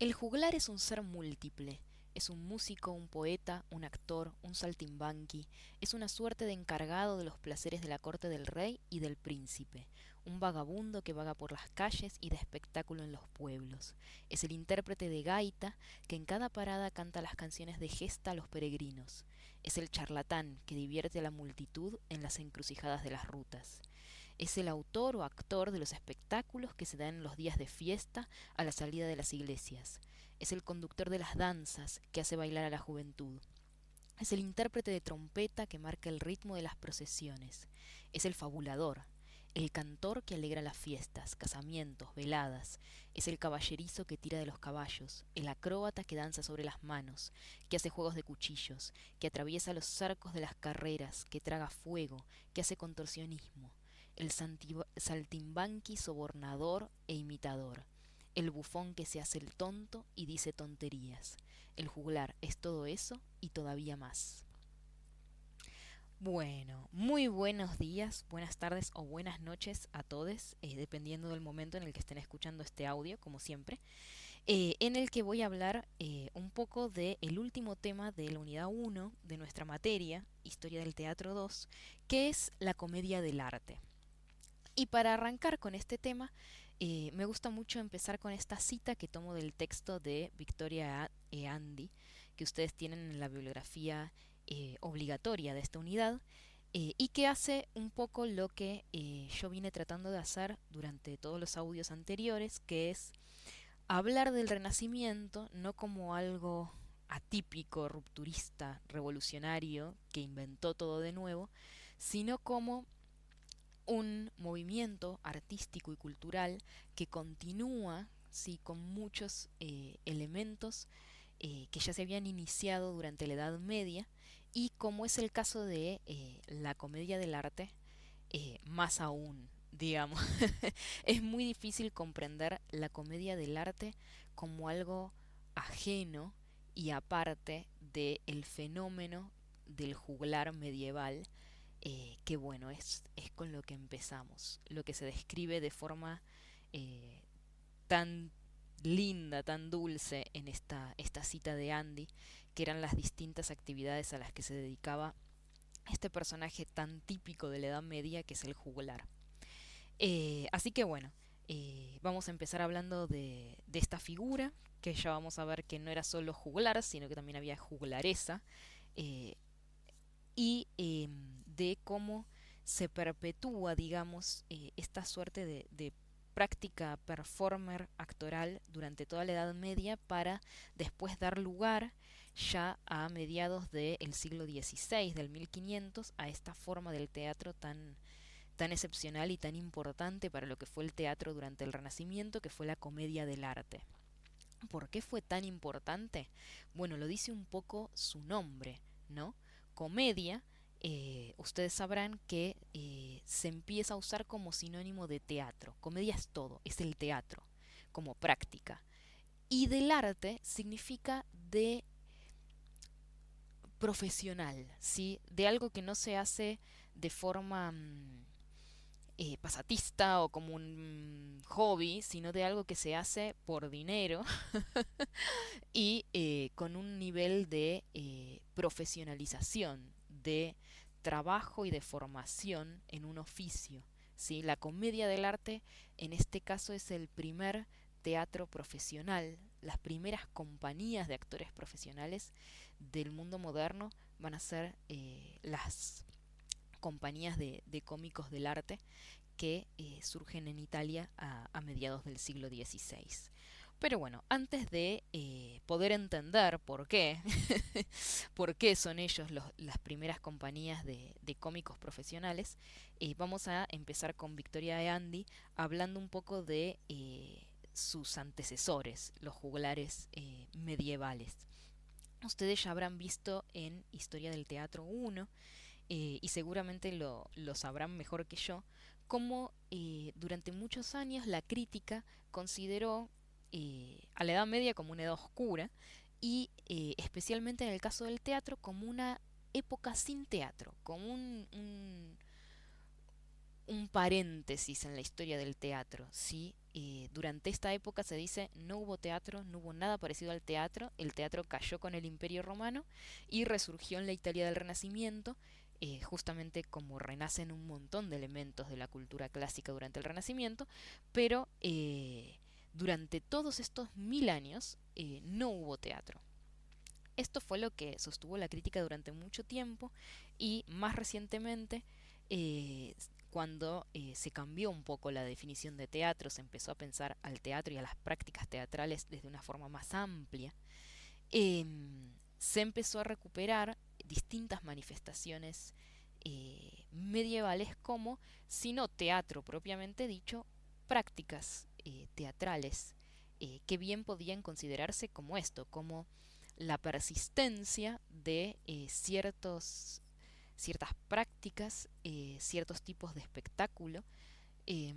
El juglar es un ser múltiple. Es un músico, un poeta, un actor, un saltimbanqui. Es una suerte de encargado de los placeres de la corte del rey y del príncipe. Un vagabundo que vaga por las calles y da espectáculo en los pueblos. Es el intérprete de gaita que en cada parada canta las canciones de gesta a los peregrinos. Es el charlatán que divierte a la multitud en las encrucijadas de las rutas. Es el autor o actor de los espectáculos que se dan en los días de fiesta a la salida de las iglesias. Es el conductor de las danzas que hace bailar a la juventud. Es el intérprete de trompeta que marca el ritmo de las procesiones. Es el fabulador, el cantor que alegra las fiestas, casamientos, veladas. Es el caballerizo que tira de los caballos, el acróbata que danza sobre las manos, que hace juegos de cuchillos, que atraviesa los cercos de las carreras, que traga fuego, que hace contorsionismo. El saltimbanqui sobornador e imitador. El bufón que se hace el tonto y dice tonterías. El juglar es todo eso y todavía más. Bueno, muy buenos días, buenas tardes o buenas noches a todos, dependiendo del momento en el que estén escuchando este audio, como siempre, en el que voy a hablar un poco del último tema de la unidad uno de nuestra materia, Historia del Teatro 2, que es la comedia del arte. Y para arrancar con este tema, me gusta mucho empezar con esta cita que tomo del texto de Victoria Eandi, que ustedes tienen en la bibliografía obligatoria de esta unidad, y que hace un poco lo que yo vine tratando de hacer durante todos los audios anteriores, que es hablar del Renacimiento no como algo atípico, rupturista, revolucionario, que inventó todo de nuevo, sino como un movimiento artístico y cultural que continúa, sí, con muchos elementos que ya se habían iniciado durante la Edad Media, y como es el caso de la comedia del arte, más aún, digamos. Es muy difícil comprender la comedia del arte como algo ajeno y aparte del fenómeno del juglar medieval, que bueno, es con lo que empezamos, lo que se describe de forma eh, tan linda, tan dulce en esta cita de Andy, que eran las distintas actividades a las que se dedicaba este personaje tan típico de la Edad Media que es el juglar. Así que bueno, vamos a empezar hablando de esta figura, que ya vamos a ver que no era solo juglar, sino que también había juglaresa, eh, y de cómo se perpetúa, digamos, esta suerte de práctica performer actoral durante toda la Edad Media para después dar lugar ya a mediados del siglo XVI, del 1500, a esta forma del teatro tan excepcional y tan importante para lo que fue el teatro durante el Renacimiento, que fue la comedia del arte. ¿Por qué fue tan importante? Bueno, lo dice un poco su nombre, ¿no? Comedia, ustedes sabrán que se empieza a usar como sinónimo de teatro. Comedia es todo, es el teatro, como práctica. Y del arte significa de profesional, ¿sí? De algo que no se hace de forma pasatista o como un hobby, sino de algo que se hace por dinero y con un nivel de profesionalización, de trabajo y de formación en un oficio. ¿Sí? La comedia del arte en este caso es el primer teatro profesional, las primeras compañías de actores profesionales del mundo moderno van a ser las compañías de cómicos del arte que surgen en Italia a mediados del siglo XVI. Pero bueno, antes de poder entender por qué, por qué son ellos las primeras compañías de cómicos profesionales, vamos a empezar con Victoria Eandi hablando un poco de sus antecesores, los juglares medievales. Ustedes ya habrán visto en Historia del Teatro 1, y seguramente lo sabrán mejor que yo, cómo durante muchos años la crítica consideró a la Edad Media como una edad oscura y especialmente en el caso del teatro como una época sin teatro, como un paréntesis en la historia del teatro, ¿sí? Durante esta época se dice no hubo teatro, no hubo nada parecido al teatro, el teatro cayó con el Imperio Romano y resurgió en la Italia del Renacimiento, justamente como renacen un montón de elementos de la cultura clásica durante el Renacimiento, pero durante todos estos 1000 años no hubo teatro. Esto fue lo que sostuvo la crítica durante mucho tiempo y más recientemente, eh, cuando se cambió un poco la definición de teatro, se empezó a pensar al teatro y a las prácticas teatrales desde una forma más amplia, se empezó a recuperar distintas manifestaciones medievales como, si no teatro propiamente dicho, prácticas teatrales que bien podían considerarse como esto, como la persistencia de ciertas prácticas, ciertos tipos de espectáculo eh,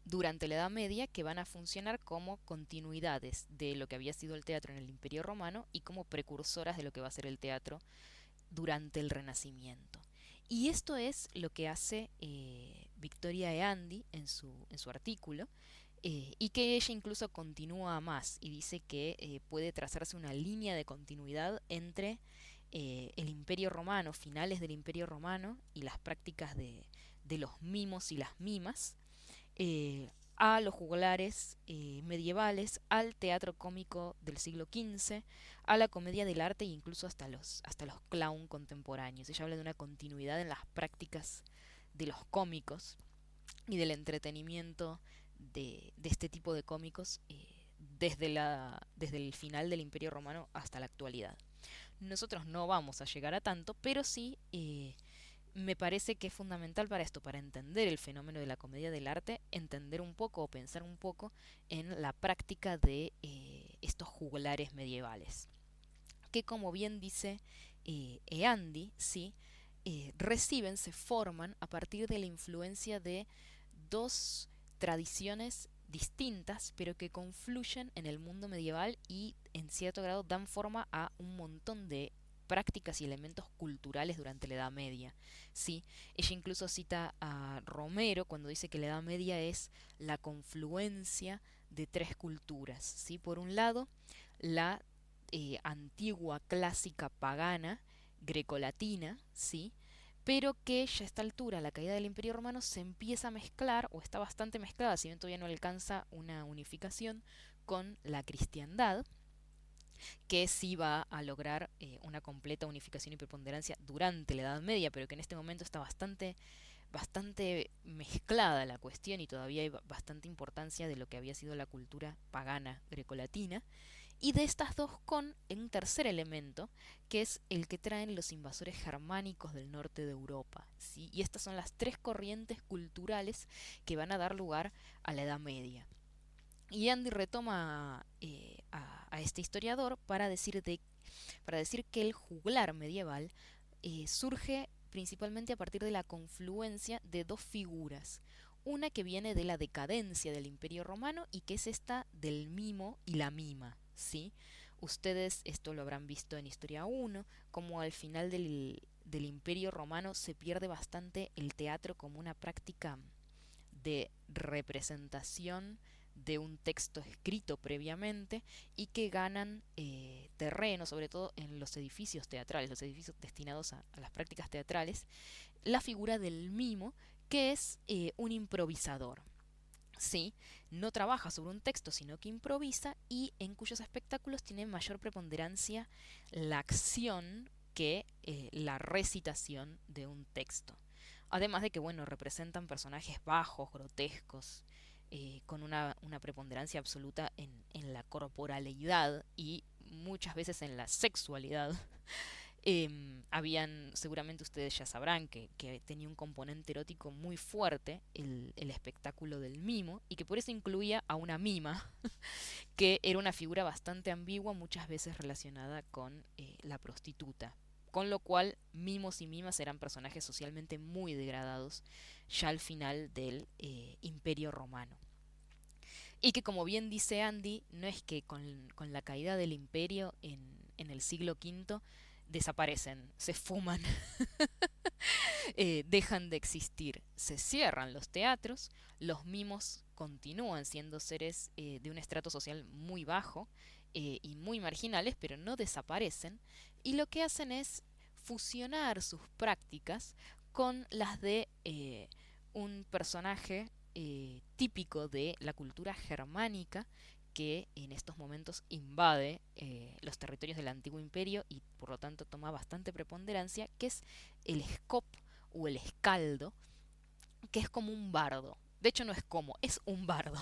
durante la Edad Media que van a funcionar como continuidades de lo que había sido el teatro en el Imperio Romano y como precursoras de lo que va a ser el teatro durante el Renacimiento. Y esto es lo que hace Victoria Eandi en su artículo, y que ella incluso continúa más y dice que puede trazarse una línea de continuidad entre el Imperio Romano, finales del Imperio Romano y las prácticas de los mimos y las mimas, a los juglares medievales, al teatro cómico del siglo XV, a la comedia del arte e incluso hasta los clown contemporáneos. Ella habla de una continuidad en las prácticas de los cómicos y del entretenimiento de este tipo de cómicos desde el final del Imperio Romano hasta la actualidad. Nosotros no vamos a llegar a tanto, pero sí me parece que es fundamental para esto, para entender el fenómeno de la comedia del arte, entender un poco o pensar un poco en la práctica de estos juglares medievales, que como bien dice Eandi, ¿sí? Reciben, se forman a partir de la influencia de dos tradiciones distintas, pero que confluyen en el mundo medieval y en cierto grado dan forma a un montón de prácticas y elementos culturales durante la Edad Media. ¿Sí? Ella incluso cita a Romero cuando dice que la Edad Media es la confluencia de tres culturas. ¿Sí? Por un lado, la antigua clásica pagana grecolatina, ¿sí? Pero que ya a esta altura, la caída del Imperio Romano, se empieza a mezclar, o está bastante mezclada, si bien todavía no alcanza una unificación, con la cristiandad, que sí va a lograr una completa unificación y preponderancia durante la Edad Media, pero que en este momento está bastante mezclada la cuestión y todavía hay bastante importancia de lo que había sido la cultura pagana grecolatina, y de estas dos con un tercer elemento, que es el que traen los invasores germánicos del norte de Europa, ¿sí? Y estas son las tres corrientes culturales que van a dar lugar a la Edad Media. Y Andy retoma a este historiador para decir que el juglar medieval surge principalmente a partir de la confluencia de dos figuras. Una que viene de la decadencia del Imperio Romano y que es esta del mimo y la mima, ¿sí? Ustedes esto lo habrán visto en Historia 1, como al final del Imperio Romano se pierde bastante el teatro como una práctica de representación de un texto escrito previamente y que ganan terreno, sobre todo en los edificios teatrales, los edificios destinados a las prácticas teatrales, la figura del mimo, que es un improvisador. Sí, no trabaja sobre un texto, sino que improvisa y en cuyos espectáculos tiene mayor preponderancia la acción que la recitación de un texto. Además de que, bueno, representan personajes bajos, grotescos, con una preponderancia absoluta en la corporalidad y muchas veces en la sexualidad. Seguramente ustedes ya sabrán que tenía un componente erótico muy fuerte el espectáculo del mimo y que por eso incluía a una mima, que era una figura bastante ambigua, muchas veces relacionada con la prostituta. Con lo cual, mimos y mimas eran personajes socialmente muy degradados ya al final del Imperio Romano. Y que como bien dice Andy, no es que con la caída del imperio en el siglo V desaparecen, se fuman, dejan de existir, se cierran los teatros, los mimos continúan siendo seres de un estrato social muy bajo y muy marginales, pero no desaparecen, y lo que hacen es fusionar sus prácticas con las de un personaje típico de la cultura germánica que en estos momentos invade los territorios del antiguo imperio y por lo tanto toma bastante preponderancia, que es el scop o el escaldo, que es como un bardo. De hecho no es como, es un bardo.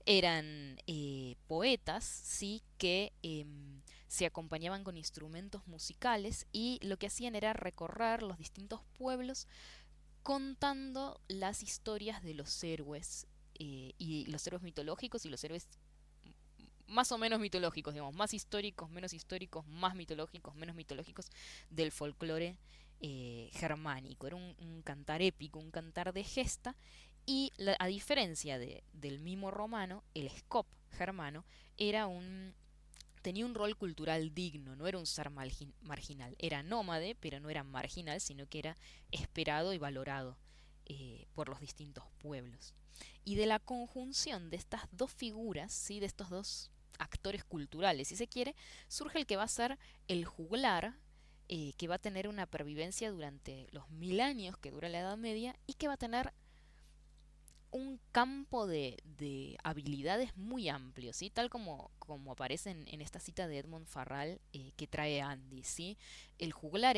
Eran poetas, sí, que se acompañaban con instrumentos musicales y lo que hacían era recorrer los distintos pueblos contando las historias de los héroes y los héroes mitológicos y los héroes más o menos mitológicos, digamos, más históricos, menos históricos, más mitológicos, menos mitológicos del folclore germánico. Era un cantar épico, un cantar de gesta, y a diferencia del mimo romano, el scop germano era tenía un rol cultural digno, no era un ser marginal, era nómade, pero no era marginal, sino que era esperado y valorado por los distintos pueblos. Y de la conjunción de estas dos figuras, ¿sí? De estos dos actores culturales, si se quiere, surge el que va a ser el juglar, que va a tener una pervivencia durante los 1000 años que dura la Edad Media y que va a tener un campo de habilidades muy amplio, ¿sí? Tal como aparece en esta cita de Edmond Farral que trae Andy, ¿sí? El juglar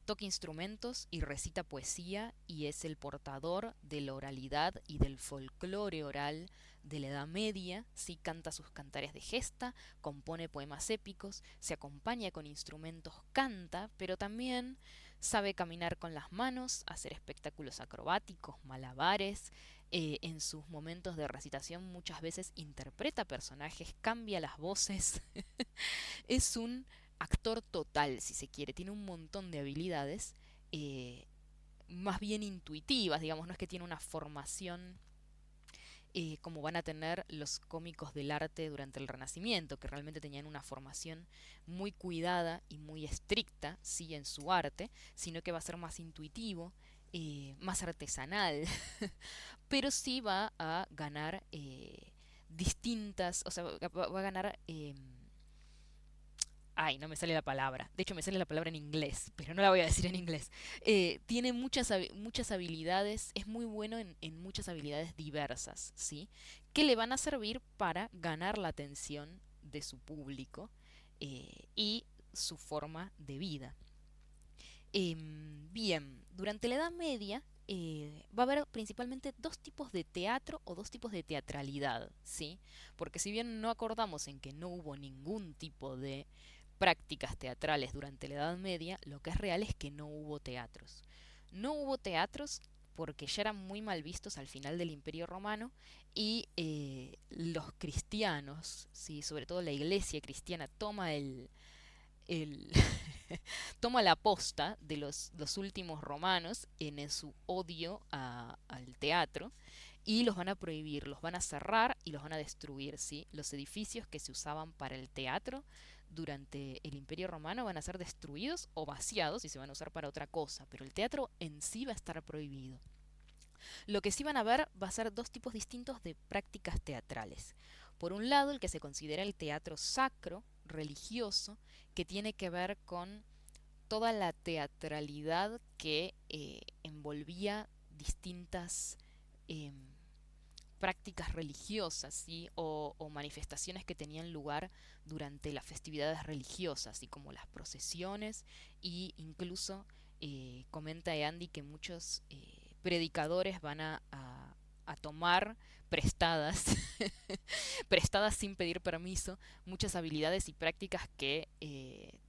toca instrumentos y recita poesía y es el portador de la oralidad y del folclore oral de la Edad Media, ¿sí? Canta sus cantares de gesta, compone poemas épicos, se acompaña con instrumentos, canta, pero también sabe caminar con las manos, hacer espectáculos acrobáticos, malabares. En sus momentos de recitación muchas veces interpreta personajes, cambia las voces. Es un actor total, si se quiere, tiene un montón de habilidades, eh, más bien intuitivas, digamos, no es que tiene una formación como van a tener los cómicos del arte durante el Renacimiento, que realmente tenían una formación muy cuidada y muy estricta, sí, en su arte, sino que va a ser más intuitivo, más artesanal, pero sí va a ganar distintas, o sea, va a ganar ay, no me sale la palabra. De hecho, me sale la palabra en inglés, pero no la voy a decir en inglés. Tiene muchas habilidades, es muy bueno en muchas habilidades diversas, ¿sí? Que le van a servir para ganar la atención de su público y su forma de vida. Bien, durante la Edad Media va a haber principalmente dos tipos de teatro o dos tipos de teatralidad, ¿sí? Porque si bien no acordamos en que no hubo ningún tipo de prácticas teatrales durante la Edad Media, lo que es real es que no hubo teatros. No hubo teatros porque ya eran muy mal vistos al final del Imperio Romano y los cristianos, ¿sí? Sobre todo la iglesia cristiana, toma el toma la posta de los últimos romanos en su odio al teatro y los van a prohibir, los van a cerrar y los van a destruir, ¿sí? Los edificios que se usaban para el teatro durante el Imperio Romano van a ser destruidos o vaciados y se van a usar para otra cosa, pero el teatro en sí va a estar prohibido. Lo que sí van a ver va a ser dos tipos distintos de prácticas teatrales. Por un lado, el que se considera el teatro sacro, religioso, que tiene que ver con toda la teatralidad que envolvía distintas eh, prácticas religiosas, ¿sí? O manifestaciones que tenían lugar durante las festividades religiosas, así como las procesiones, y incluso comenta Andy que muchos predicadores van a tomar prestadas, prestadas sin pedir permiso, muchas habilidades y prácticas que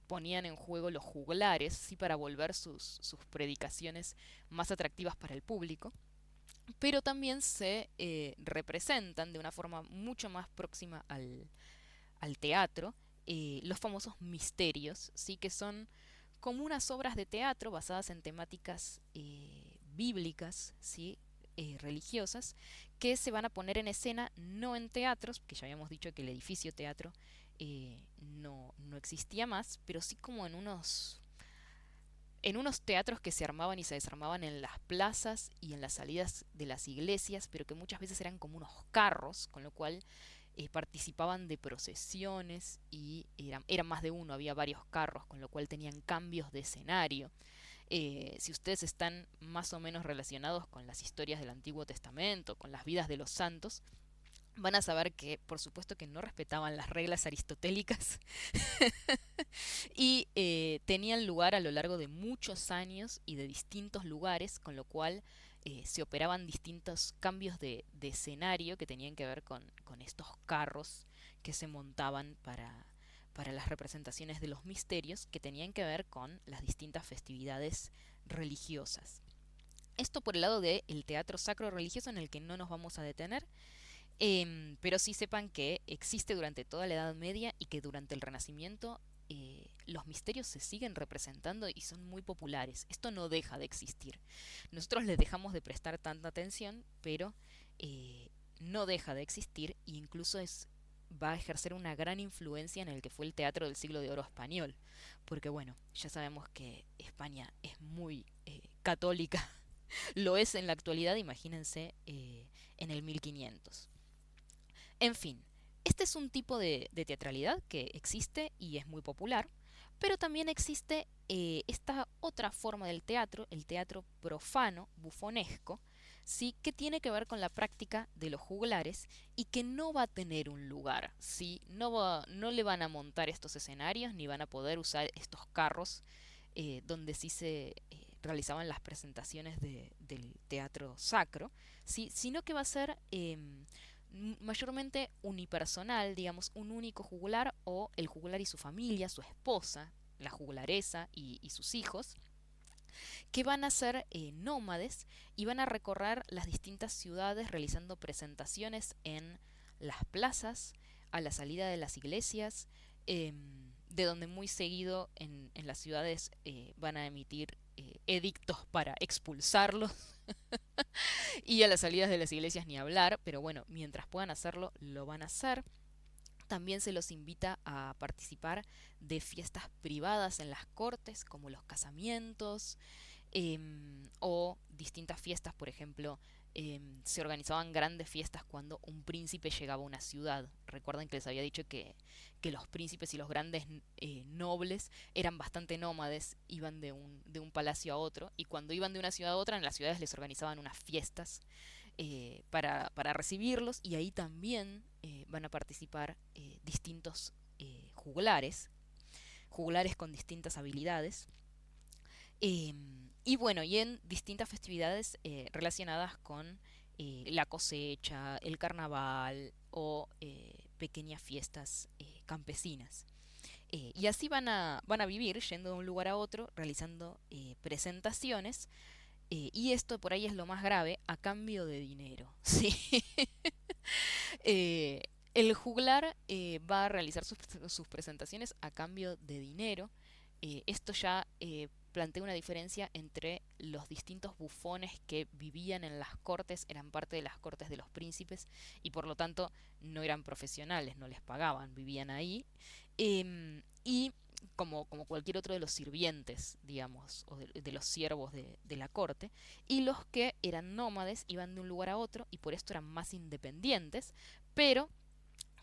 ponían en juego los juglares, ¿sí? Para volver sus predicaciones más atractivas para el público, pero también se representan de una forma mucho más próxima al teatro los famosos misterios, ¿sí? Que son como unas obras de teatro basadas en temáticas bíblicas, ¿sí? Religiosas, que se van a poner en escena no en teatros, que ya habíamos dicho que el edificio teatro no existía más, pero sí como en unos teatros que se armaban y se desarmaban en las plazas y en las salidas de las iglesias, pero que muchas veces eran como unos carros, con lo cual participaban de procesiones y eran más de uno, había varios carros, con lo cual tenían cambios de escenario. Si ustedes están más o menos relacionados con las historias del Antiguo Testamento, con las vidas de los santos, van a saber que por supuesto que no respetaban las reglas aristotélicas y tenían lugar a lo largo de muchos años y de distintos lugares, con lo cual se operaban distintos cambios de escenario que tenían que ver con estos carros que se montaban para las representaciones de los misterios que tenían que ver con las distintas festividades religiosas. Esto por el lado del teatro sacro religioso en el que no nos vamos a detener, pero sí sepan que existe durante toda la Edad Media y que durante el Renacimiento los misterios se siguen representando y son muy populares. Esto no deja de existir. Nosotros les dejamos de prestar tanta atención, pero eh, no deja de existir e incluso va a ejercer una gran influencia en el que fue el teatro del siglo de oro español. Porque bueno, ya sabemos que España es muy católica. Lo es en la actualidad, imagínense, en el 1500. En fin, este es un tipo de teatralidad que existe y es muy popular, pero también existe esta otra forma del teatro, el teatro profano, bufonesco, ¿sí? Que tiene que ver con la práctica de los juglares y que no va a tener un lugar, ¿sí? No le van a montar estos escenarios ni van a poder usar estos carros donde sí se realizaban las presentaciones del teatro sacro, ¿sí? Sino que va a ser mayormente unipersonal, digamos, un único juglar o el juglar y su familia, su esposa, la juglaresa y sus hijos, que van a ser nómades y van a recorrer las distintas ciudades realizando presentaciones en las plazas, a la salida de las iglesias, de donde muy seguido en las ciudades van a emitir edictos para expulsarlos y a las salidas de las iglesias ni hablar, pero bueno, mientras puedan hacerlo, lo van a hacer. También se los invita a participar de fiestas privadas en las cortes, como los casamientos, o distintas fiestas, por ejemplo, se organizaban grandes fiestas cuando un príncipe llegaba a una ciudad. Recuerden que les había dicho que los príncipes y los grandes nobles eran bastante nómades, iban de un palacio a otro, y cuando iban de una ciudad a otra, en las ciudades les organizaban unas fiestas para recibirlos, y ahí también van a participar distintos juglares con distintas habilidades. Y bueno, y en distintas festividades relacionadas con la cosecha, el carnaval o pequeñas fiestas campesinas. Y así van a vivir yendo de un lugar a otro, realizando presentaciones, y esto por ahí es lo más grave, a cambio de dinero. ¿Sí? Eh, el juglar va a realizar sus presentaciones a cambio de dinero. Esto ya plantea una diferencia entre los distintos bufones que vivían en las cortes, eran parte de las cortes de los príncipes y por lo tanto no eran profesionales, no les pagaban, vivían ahí. Y como cualquier otro de los sirvientes, digamos, o de los siervos de la corte, y los que eran nómades iban de un lugar a otro y por esto eran más independientes, pero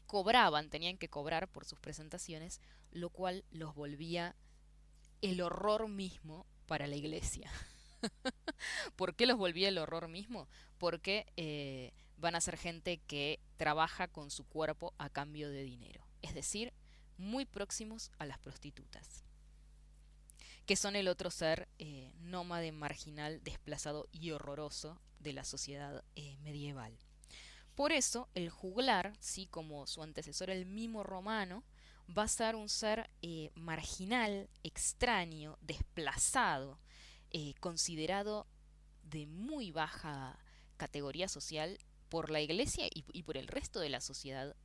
cobraban, tenían que cobrar por sus presentaciones, lo cual los volvía el horror mismo para la iglesia. ¿Por qué los volvía el horror mismo? Porque van a ser gente que trabaja con su cuerpo a cambio de dinero. Es decir, muy próximos a las prostitutas, que son el otro ser nómade, marginal, desplazado y horroroso de la sociedad medieval. Por eso, el juglar, sí, como su antecesor el mimo romano, va a ser un ser marginal, extraño, desplazado, considerado de muy baja categoría social por la iglesia y por el resto de la sociedad,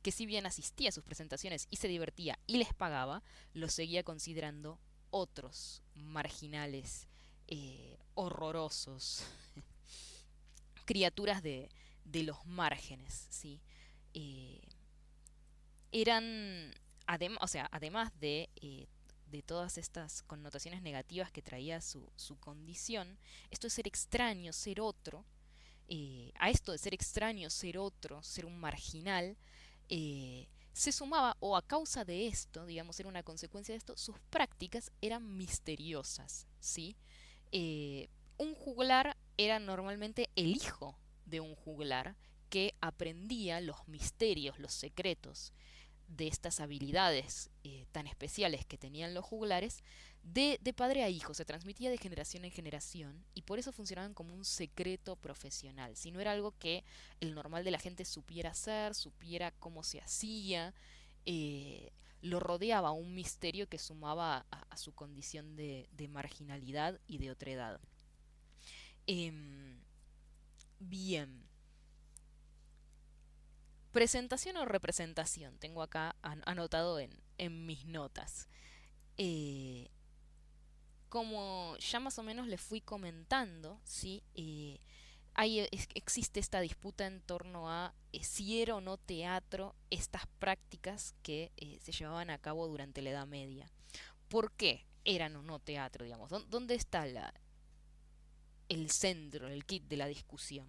que si bien asistía a sus presentaciones y se divertía y les pagaba, los seguía considerando otros marginales, horrorosos, criaturas de los márgenes, ¿sí? Eh, eran, o sea, además de todas estas connotaciones negativas que traía su condición, esto de ser extraño, ser otro, a esto de ser extraño, ser otro, ser un marginal, se sumaba, o a causa de esto, digamos, era una consecuencia de esto, sus prácticas eran misteriosas, ¿sí? Eh, un juglar era normalmente el hijo de un juglar que aprendía los misterios, los secretos de estas habilidades tan especiales que tenían los juglares de padre a hijo, se transmitía de generación en generación y por eso funcionaban como un secreto profesional. Si no era algo que el normal de la gente supiera hacer, supiera cómo se hacía, lo rodeaba un misterio que sumaba a su condición de marginalidad y de otredad. Em, bien, presentación o representación, tengo acá anotado en mis notas. Eh, Como ya más o menos les fui comentando, ¿sí? Existe esta disputa en torno a si era o no teatro estas prácticas que se llevaban a cabo durante la Edad Media. ¿Por qué eran o no teatro, digamos? ¿Dónde está el centro, el kit de la discusión?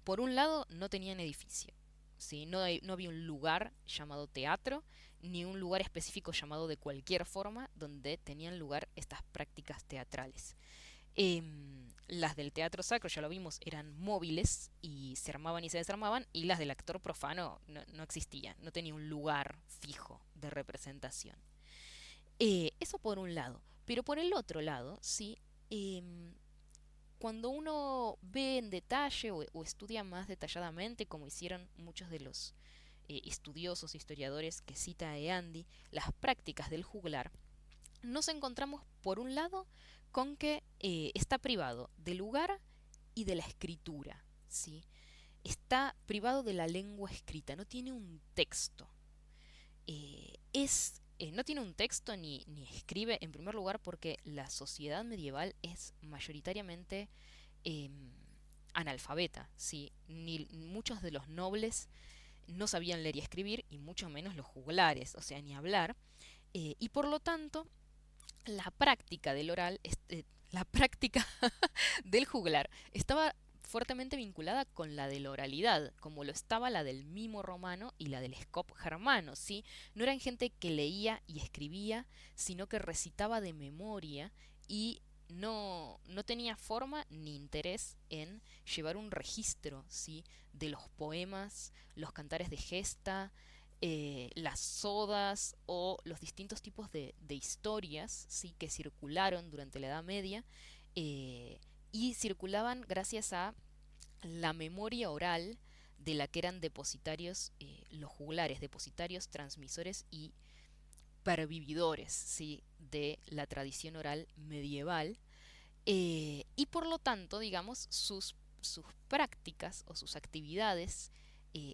Por un lado, no tenían edificio, ¿sí? No había un lugar llamado teatro, ni un lugar específico llamado de cualquier forma donde tenían lugar estas prácticas teatrales. Las del teatro sacro, ya lo vimos, eran móviles y se armaban y se desarmaban, y las del actor profano no existían, no tenía un lugar fijo de representación. Eso por un lado. Pero por el otro lado, sí, em, cuando uno ve en detalle o estudia más detalladamente, como hicieron muchos de los estudiosos, historiadores que cita Eandi, las prácticas del juglar, nos encontramos por un lado con que está privado del lugar y de la escritura, ¿sí? Está privado de la lengua escrita, no tiene un texto. No tiene un texto ni escribe, en primer lugar, porque la sociedad medieval es mayoritariamente eh, analfabeta, ¿sí? Ni muchos de los nobles no sabían leer y escribir, y mucho menos los juglares, o sea, ni hablar, y por lo tanto, la práctica del oral, la práctica del juglar, estaba fuertemente vinculada con la de la oralidad, como lo estaba la del mimo romano y la del scop germano, ¿sí? No eran gente que leía y escribía, sino que recitaba de memoria y no tenía forma ni interés en llevar un registro, ¿sí? De los poemas, los cantares de gesta, las sodas o los distintos tipos de historias, ¿sí? Que circularon durante la Edad Media, eh, y circulaban gracias a la memoria oral de la que eran depositarios los juglares, depositarios, transmisores y pervividores, ¿sí? De la tradición oral medieval, y por lo tanto, digamos, sus prácticas o sus actividades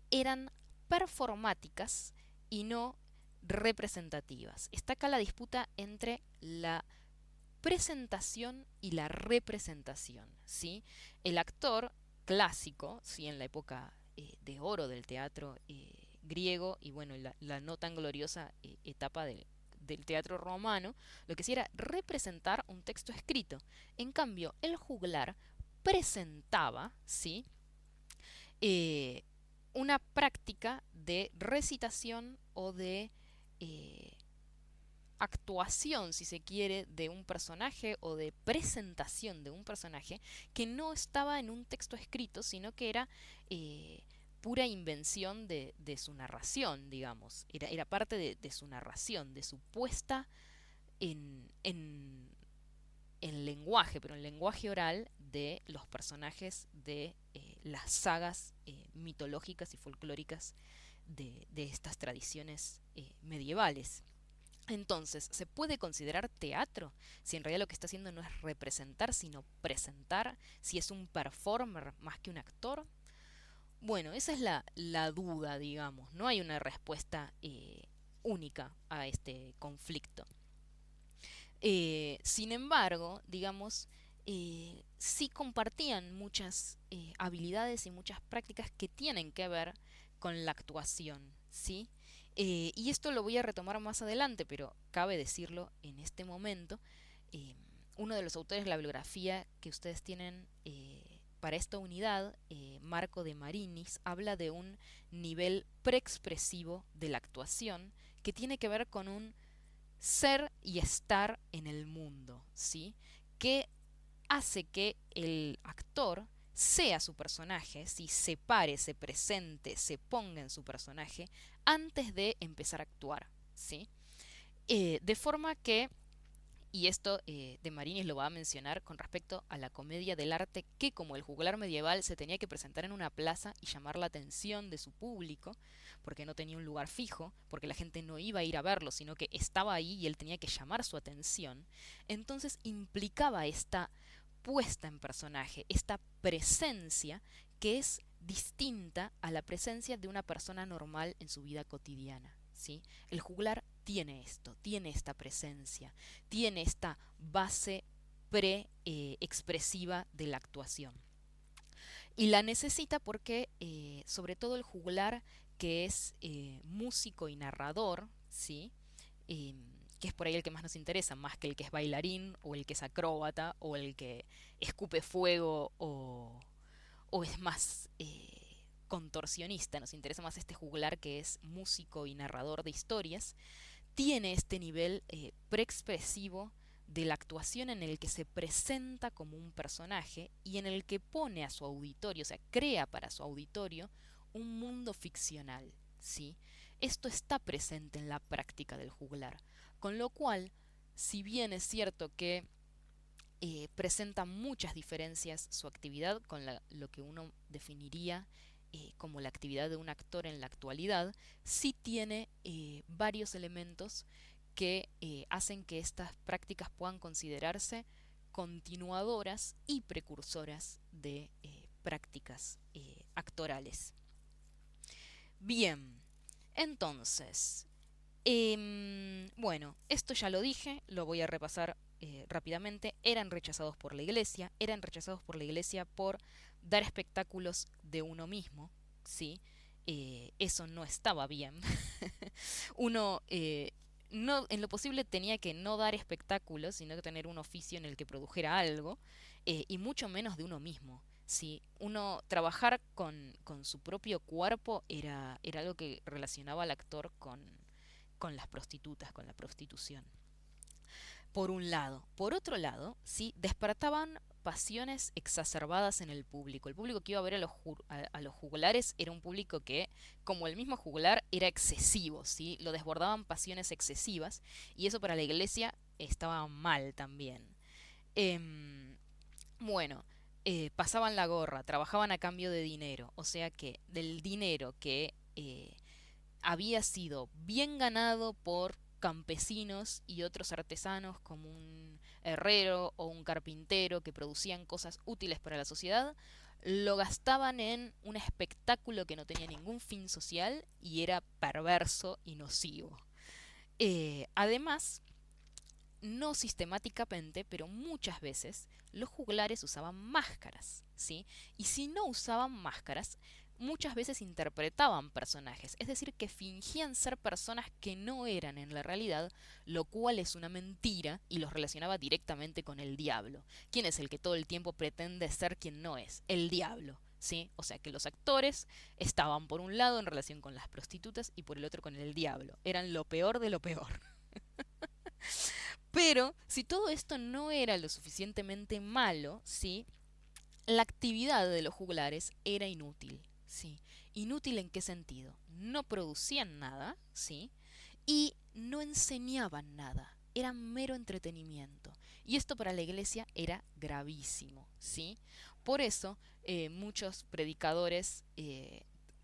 eran performáticas y no representativas. Está acá la disputa entre la presentación y la representación, ¿sí? El actor clásico, ¿sí? En la época de oro del teatro griego y bueno, la no tan gloriosa etapa del teatro romano, lo que hacía era representar un texto escrito. En cambio, el juglar presentaba, ¿sí? Eh, una práctica de recitación o de eh, actuación, si se quiere, de un personaje o de presentación de un personaje que no estaba en un texto escrito, sino que era pura invención de su narración, digamos. Era parte de su narración, de su puesta en lenguaje, pero en lenguaje oral de los personajes de las sagas mitológicas y folclóricas de estas tradiciones medievales. Entonces, ¿se puede considerar teatro si en realidad lo que está haciendo no es representar, sino presentar? Si es un performer más que un actor. Bueno, esa es la duda, digamos. No hay una respuesta única a este conflicto. Sin embargo, digamos, sí compartían muchas habilidades y muchas prácticas que tienen que ver con la actuación, ¿sí? Y esto lo voy a retomar más adelante, pero cabe decirlo en este momento. eh, Uno de los autores de la bibliografía que ustedes tienen para esta unidad, Marco de Marinis, habla de un nivel preexpresivo de la actuación que tiene que ver con un ser y estar en el mundo, ¿sí? Que hace que el actor sea su personaje, si se pare, se presente, se ponga en su personaje antes de empezar a actuar, ¿sí? De forma que, y esto de Marinis lo va a mencionar con respecto a la comedia del arte, que como el juglar medieval se tenía que presentar en una plaza y llamar la atención de su público, porque no tenía un lugar fijo, porque la gente no iba a ir a verlo, sino que estaba ahí y él tenía que llamar su atención, entonces implicaba esta puesta en personaje, esta presencia que es distinta a la presencia de una persona normal en su vida cotidiana, ¿sí? El juglar tiene esto, tiene esta presencia, tiene esta base pre-expresiva de la actuación. Y la necesita porque, sobre todo el juglar, que es músico y narrador, ¿sí? Eh, que es por ahí el que más nos interesa, más que el que es bailarín, o el que es acróbata, o el que escupe fuego, o es más contorsionista. Nos interesa más este juglar que es músico y narrador de historias. Tiene este nivel preexpresivo de la actuación en el que se presenta como un personaje y en el que pone a su auditorio, o sea, crea para su auditorio un mundo ficcional, ¿sí? Esto está presente en la práctica del juglar, con lo cual, si bien es cierto que presenta muchas diferencias su actividad con lo que uno definiría como la actividad de un actor en la actualidad, sí tiene varios elementos que hacen que estas prácticas puedan considerarse continuadoras y precursoras de prácticas actorales. Bien, entonces, bueno, esto ya lo dije, lo voy a repasar rápidamente. Eran rechazados por la iglesia por dar espectáculos de uno mismo, ¿sí? Eso no estaba bien. Uno, no, en lo posible tenía que no dar espectáculos, sino que tener un oficio en el que produjera algo, y mucho menos de uno mismo. Sí, uno trabajar con su propio cuerpo era algo que relacionaba al actor con las prostitutas, con la prostitución. Por un lado. Por otro lado, sí, despertaban pasiones exacerbadas en el público. El público que iba a ver a los juglares era un público que, como el mismo juglar, era excesivo, ¿sí? Lo desbordaban pasiones excesivas y eso para la iglesia estaba mal también. Em, bueno, pasaban la gorra, trabajaban a cambio de dinero, o sea que del dinero que había sido bien ganado por campesinos y otros artesanos como un herrero o un carpintero que producían cosas útiles para la sociedad, lo gastaban en un espectáculo que no tenía ningún fin social y era perverso y nocivo. Además, no sistemáticamente, pero muchas veces, los juglares usaban máscaras, ¿sí? Y si no usaban máscaras, muchas veces interpretaban personajes, es decir, que fingían ser personas que no eran en la realidad, lo cual es una mentira y los relacionaba directamente con el diablo. ¿Quién es el que todo el tiempo pretende ser quien no es? El diablo. ¿Sí? O sea que los actores estaban por un lado en relación con las prostitutas y por el otro con el diablo. Eran lo peor de lo peor. Pero si todo esto no era lo suficientemente malo, ¿sí? La actividad de los juglares era inútil, ¿sí? ¿Inútil en qué sentido? No producían nada, ¿sí? Y no enseñaban nada. Era mero entretenimiento. Y esto para la iglesia era gravísimo, ¿sí? Por eso muchos predicadores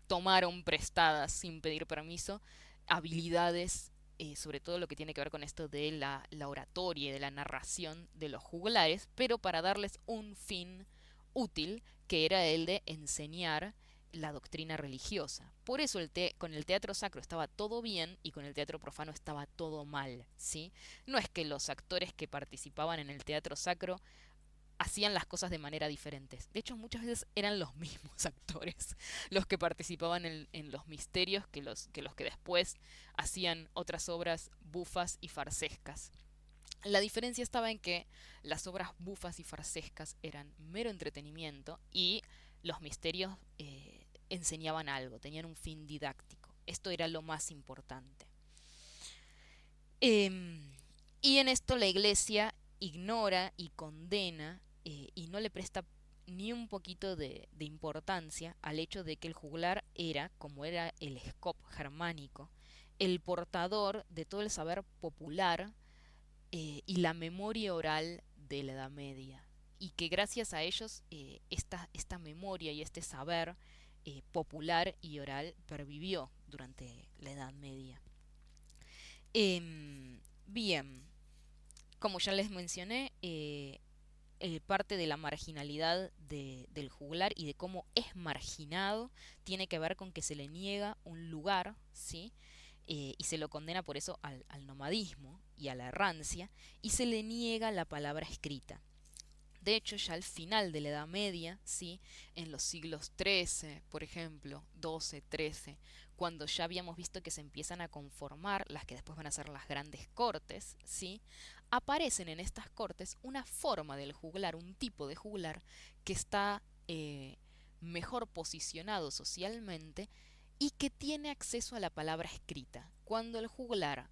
tomaron prestadas sin pedir permiso habilidades, sobre todo lo que tiene que ver con esto de la oratoria y de la narración de los juglares, pero para darles un fin útil, que era el de enseñar la doctrina religiosa. Por eso con el teatro sacro estaba todo bien y con el teatro profano estaba todo mal, ¿sí? No es que los actores que participaban en el teatro sacro hacían las cosas de manera diferente. De hecho, muchas veces eran los mismos actores los que participaban en los misterios que los que después hacían otras obras bufas y farsescas. La diferencia estaba en que las obras bufas y farsescas eran mero entretenimiento y los misterios enseñaban algo, tenían un fin didáctico. Esto era lo más importante. Em, y en esto la iglesia ignora y condena y no le presta ni un poquito de importancia al hecho de que el juglar era, como era el scop germánico, el portador de todo el saber popular y la memoria oral de la Edad Media. Y que gracias a ellos esta memoria y este saber popular y oral pervivió durante la Edad Media. Bien, como ya les mencioné, parte de la marginalidad del juglar y de cómo es marginado tiene que ver con que se le niega un lugar, ¿sí? Y se lo condena por eso al nomadismo y a la errancia, y se le niega la palabra escrita. De hecho, ya al final de la Edad Media, ¿sí? En los siglos XIII, por ejemplo, XII, XIII, cuando ya habíamos visto que se empiezan a conformar las que después van a ser las grandes cortes, ¿sí? Aparecen en estas cortes una forma del juglar, un tipo de juglar que está mejor posicionado socialmente y que tiene acceso a la palabra escrita. Cuando el juglar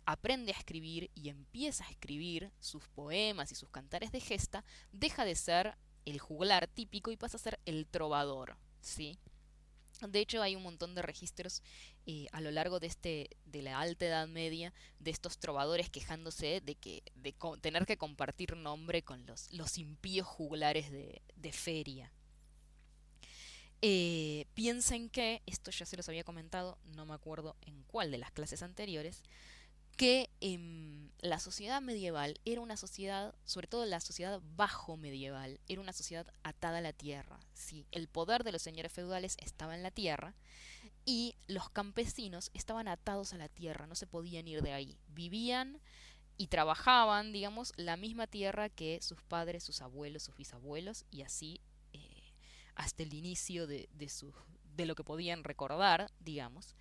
aprende a escribir y empieza a escribir sus poemas y sus cantares de gesta, deja de ser el juglar típico y pasa a ser el trovador, ¿sí? De hecho, hay un montón de registros a lo largo de la Alta Edad Media de estos trovadores quejándose de tener que compartir nombre con los impíos juglares de feria. Piensen que, esto ya se los había comentado, no me acuerdo en cuál de las clases anteriores, que la sociedad medieval era una sociedad, sobre todo la sociedad bajo medieval, era una sociedad atada a la tierra. ¿Sí? El poder de los señores feudales estaba en la tierra y los campesinos estaban atados a la tierra, no se podían ir de ahí. Vivían y trabajaban, digamos, la misma tierra que sus padres, sus abuelos, sus bisabuelos y así hasta el inicio de lo que podían recordar, digamos.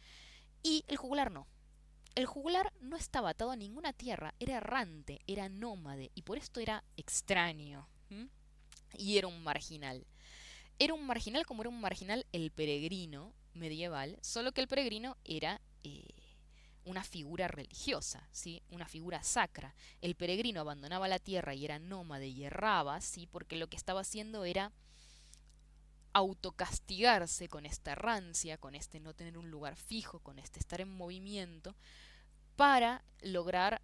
Y el juglar no. El juglar no estaba atado a ninguna tierra, era errante, era nómade y por esto era extraño. ¿M? Y era un marginal. Era un marginal como era un marginal el peregrino medieval, solo que el peregrino era una figura religiosa, ¿sí? Una figura sacra. El peregrino abandonaba la tierra y era nómade y erraba, ¿sí? Porque lo que estaba haciendo era autocastigarse con esta errancia, con este no tener un lugar fijo, con este estar en movimiento, para lograr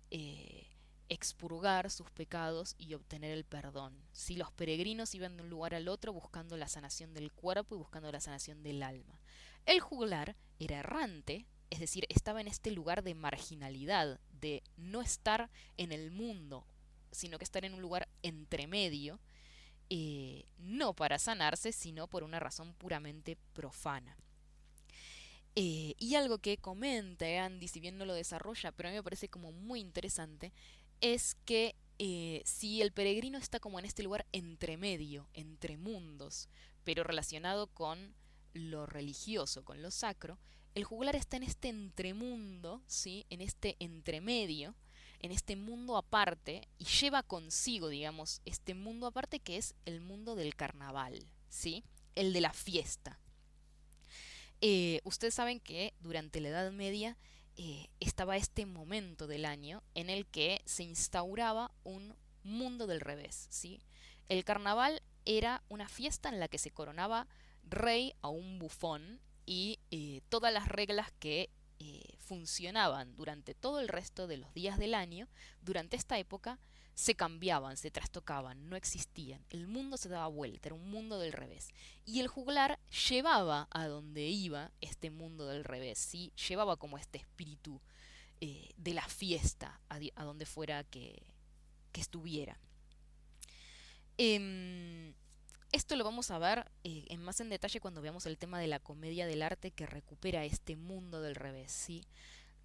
expurgar sus pecados y obtener el perdón. Si los peregrinos iban de un lugar al otro buscando la sanación del cuerpo y buscando la sanación del alma. El juglar era errante, es decir, estaba en este lugar de marginalidad, de no estar en el mundo, sino que estar en un lugar entremedio, no para sanarse, sino por una razón puramente profana. Y algo que comenta Andy, si bien no lo desarrolla, pero a mí me parece como muy interesante, es que si el peregrino está como en este lugar entre medio, entre mundos, pero relacionado con lo religioso, con lo sacro, el juglar está en este entremundo, ¿sí? En este entremedio, en este mundo aparte, y lleva consigo, digamos, este mundo aparte que es el mundo del carnaval, ¿sí? El de la fiesta. Ustedes saben que durante la Edad Media estaba este momento del año en el que se instauraba un mundo del revés, ¿sí? El carnaval era una fiesta en la que se coronaba rey a un bufón y todas las reglas que funcionaban durante todo el resto de los días del año, durante esta época, se cambiaban, se trastocaban, no existían. El mundo se daba vuelta, era un mundo del revés. Y el juglar llevaba a donde iba este mundo del revés, ¿sí? Llevaba como este espíritu de la fiesta a donde fuera que estuviera. Em, Esto lo vamos a ver más en detalle cuando veamos el tema de la comedia del arte que recupera este mundo del revés, ¿sí?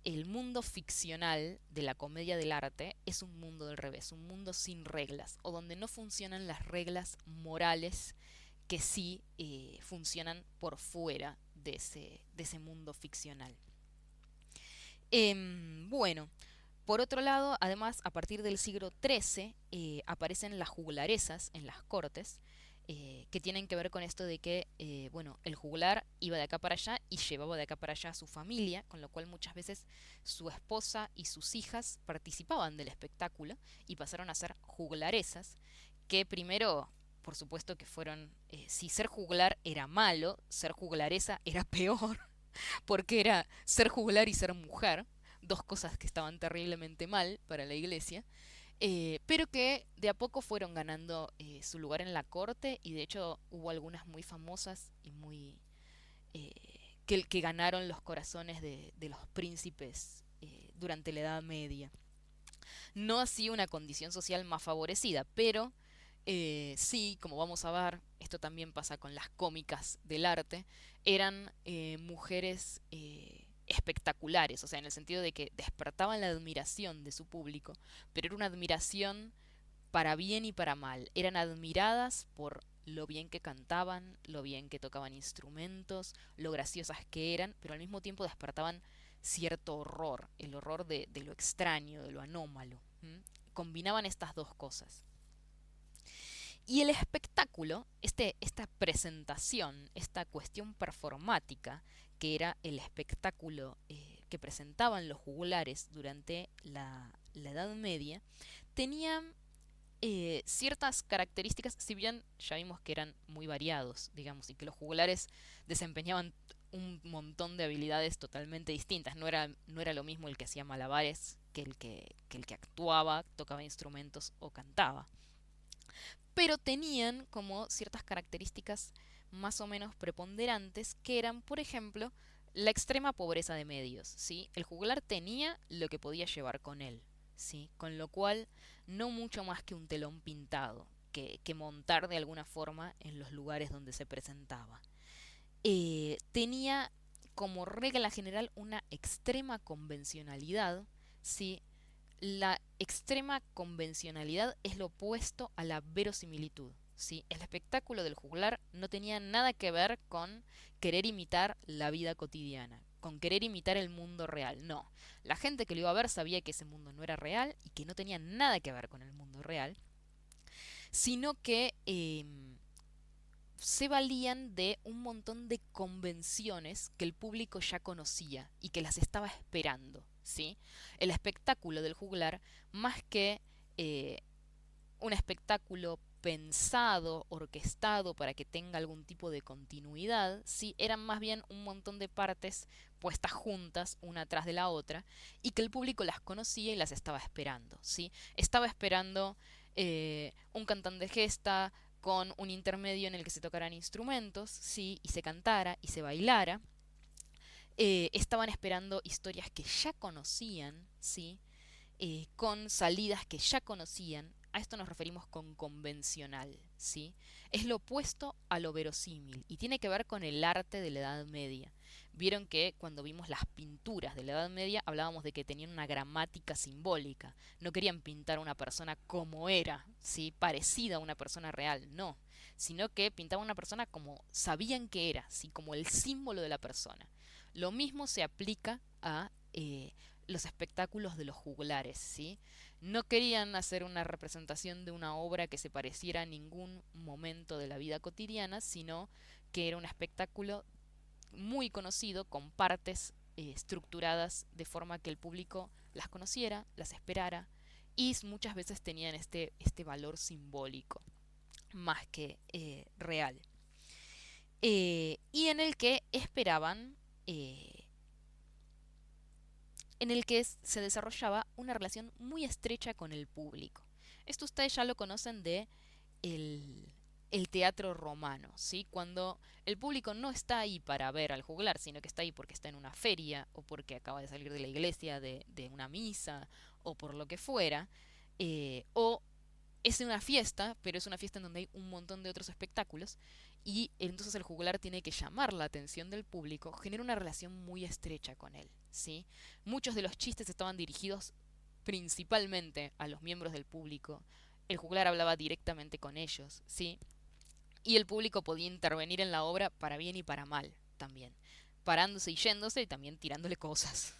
el mundo ficcional de la comedia del arte es un mundo del revés, un mundo sin reglas, o donde no funcionan las reglas morales que sí funcionan por fuera de ese mundo ficcional. Bueno, por otro lado, además, a partir del siglo XIII aparecen las juglarezas en las cortes, que tienen que ver con esto de que, bueno, el juglar iba de acá para allá y llevaba de acá para allá a su familia, con lo cual muchas veces su esposa y sus hijas participaban del espectáculo y pasaron a ser juglarezas, que primero, por supuesto que fueron, si ser juglar era malo, ser juglaresa era peor, porque era ser juglar y ser mujer, dos cosas que estaban terriblemente mal para la iglesia, pero que de a poco fueron ganando su lugar en la corte y de hecho hubo algunas muy famosas y muy eh, que ganaron los corazones de los príncipes durante la Edad Media. No así una condición social más favorecida, pero sí, como vamos a ver, esto también pasa con las cómicas del arte, eran mujeres espectaculares, o sea, en el sentido de que despertaban la admiración de su público, pero era una admiración para bien y para mal. Eran admiradas por lo bien que cantaban, lo bien que tocaban instrumentos, lo graciosas que eran, pero al mismo tiempo despertaban cierto horror, el horror de lo extraño, de lo anómalo. ¿M? Combinaban estas dos cosas. Y el espectáculo, esta presentación, esta cuestión performática, que era el espectáculo que presentaban los juglares durante la Edad Media, tenía ciertas características, si bien ya vimos que eran muy variados, digamos, y que los juglares desempeñaban un montón de habilidades totalmente distintas. No era lo mismo el que hacía malabares que el que actuaba, tocaba instrumentos o cantaba. Pero tenían como ciertas características más o menos preponderantes que eran, por ejemplo, la extrema pobreza de medios, ¿sí? El juglar tenía lo que podía llevar con él, ¿sí? Con lo cual, no mucho más que un telón pintado, que montar de alguna forma en los lugares donde se presentaba. Tenía como regla general una extrema convencionalidad, ¿sí? La extrema convencionalidad es lo opuesto a la verosimilitud, ¿sí? El espectáculo del juglar no tenía nada que ver con querer imitar la vida cotidiana, con querer imitar el mundo real. No, la gente que lo iba a ver sabía que ese mundo no era real y que no tenía nada que ver con el mundo real, sino que se valían de un montón de convenciones que el público ya conocía y que las estaba esperando, ¿sí? El espectáculo del juglar, más que eh, un espectáculo pensado, orquestado para que tenga algún tipo de continuidad, ¿sí? Eran más bien un montón de partes puestas juntas, una tras de la otra, y que el público las conocía y las estaba esperando, ¿sí? Estaba esperando un cantante de gesta con un intermedio en el que se tocaran instrumentos, ¿sí? Y se cantara y se bailara. Estaban esperando historias que ya conocían, ¿sí? Con salidas que ya conocían. A esto nos referimos con convencional, ¿sí? Es lo opuesto a lo verosímil y tiene que ver con el arte de la Edad Media. Vieron que cuando vimos las pinturas de la Edad Media hablábamos de que tenían una gramática simbólica. No querían pintar a una persona como era, ¿sí? Parecida a una persona real, no. Sino que pintaban a una persona como sabían que era, ¿sí? Como el símbolo de la persona. Lo mismo se aplica a los espectáculos de los juglares, ¿sí? No querían hacer una representación de una obra que se pareciera a ningún momento de la vida cotidiana, sino que era un espectáculo muy conocido con partes estructuradas de forma que el público las conociera, las esperara y muchas veces tenían este valor simbólico más que real. Y en el que esperaban en el que se desarrollaba una relación muy estrecha con el público. Esto ustedes ya lo conocen de el teatro romano, ¿sí? Cuando el público no está ahí para ver al juglar, sino que está ahí porque está en una feria o porque acaba de salir de la iglesia de una misa o por lo que fuera, o Es una fiesta, pero es una fiesta en donde hay un montón de otros espectáculos y entonces el juglar tiene que llamar la atención del público, genera una relación muy estrecha con él, ¿sí? Muchos de los chistes estaban dirigidos principalmente a los miembros del público. El juglar hablaba directamente con ellos, ¿sí? Y el público podía intervenir en la obra para bien y para mal también, parándose y yéndose y también tirándole cosas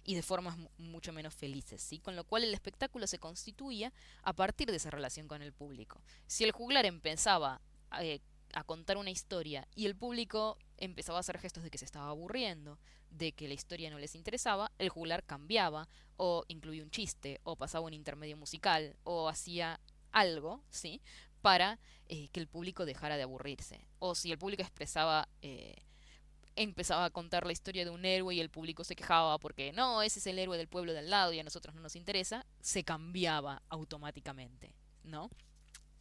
y de formas mucho menos felices, ¿sí? Con lo cual el espectáculo se constituía a partir de esa relación con el público. Si el juglar empezaba eh, a contar una historia y el público empezaba a hacer gestos de que se estaba aburriendo, de que la historia no les interesaba, el juglar cambiaba o incluía un chiste o pasaba un intermedio musical o hacía algo, ¿sí? Para que el público dejara de aburrirse. O si el público empezaba a contar la historia de un héroe y el público se quejaba porque no, ese es el héroe del pueblo de al lado y a nosotros no nos interesa, se cambiaba automáticamente, ¿no?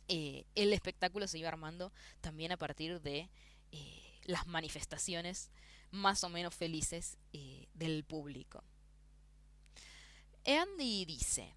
El espectáculo se iba armando también a partir de las manifestaciones más o menos felices del público. Andy dice,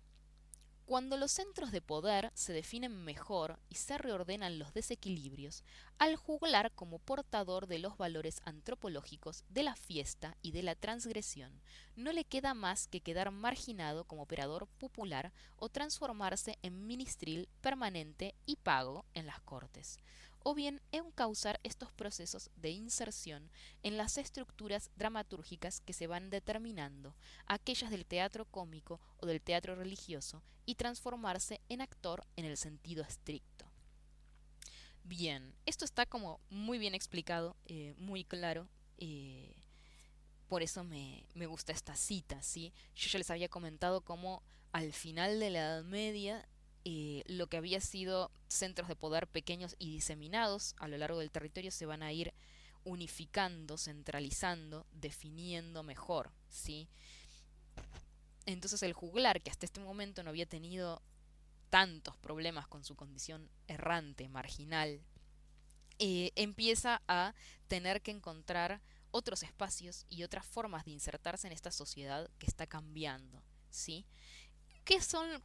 cuando los centros de poder se definen mejor y se reordenan los desequilibrios, al juglar como portador de los valores antropológicos de la fiesta y de la transgresión, no le queda más que quedar marginado como operador popular o transformarse en ministril permanente y pago en las cortes, o bien encauzar estos procesos de inserción en las estructuras dramatúrgicas que se van determinando, aquellas del teatro cómico o del teatro religioso, y transformarse en actor en el sentido estricto. Bien, esto está como muy bien explicado, muy claro. Por eso me gusta esta cita, ¿sí? Yo ya les había comentado cómo al final de la Edad Media lo que había sido centros de poder pequeños y diseminados a lo largo del territorio se van a ir unificando, centralizando, definiendo mejor, ¿sí? Entonces el juglar, que hasta este momento no había tenido tantos problemas con su condición errante, marginal, empieza a tener que encontrar otros espacios y otras formas de insertarse en esta sociedad que está cambiando, ¿sí?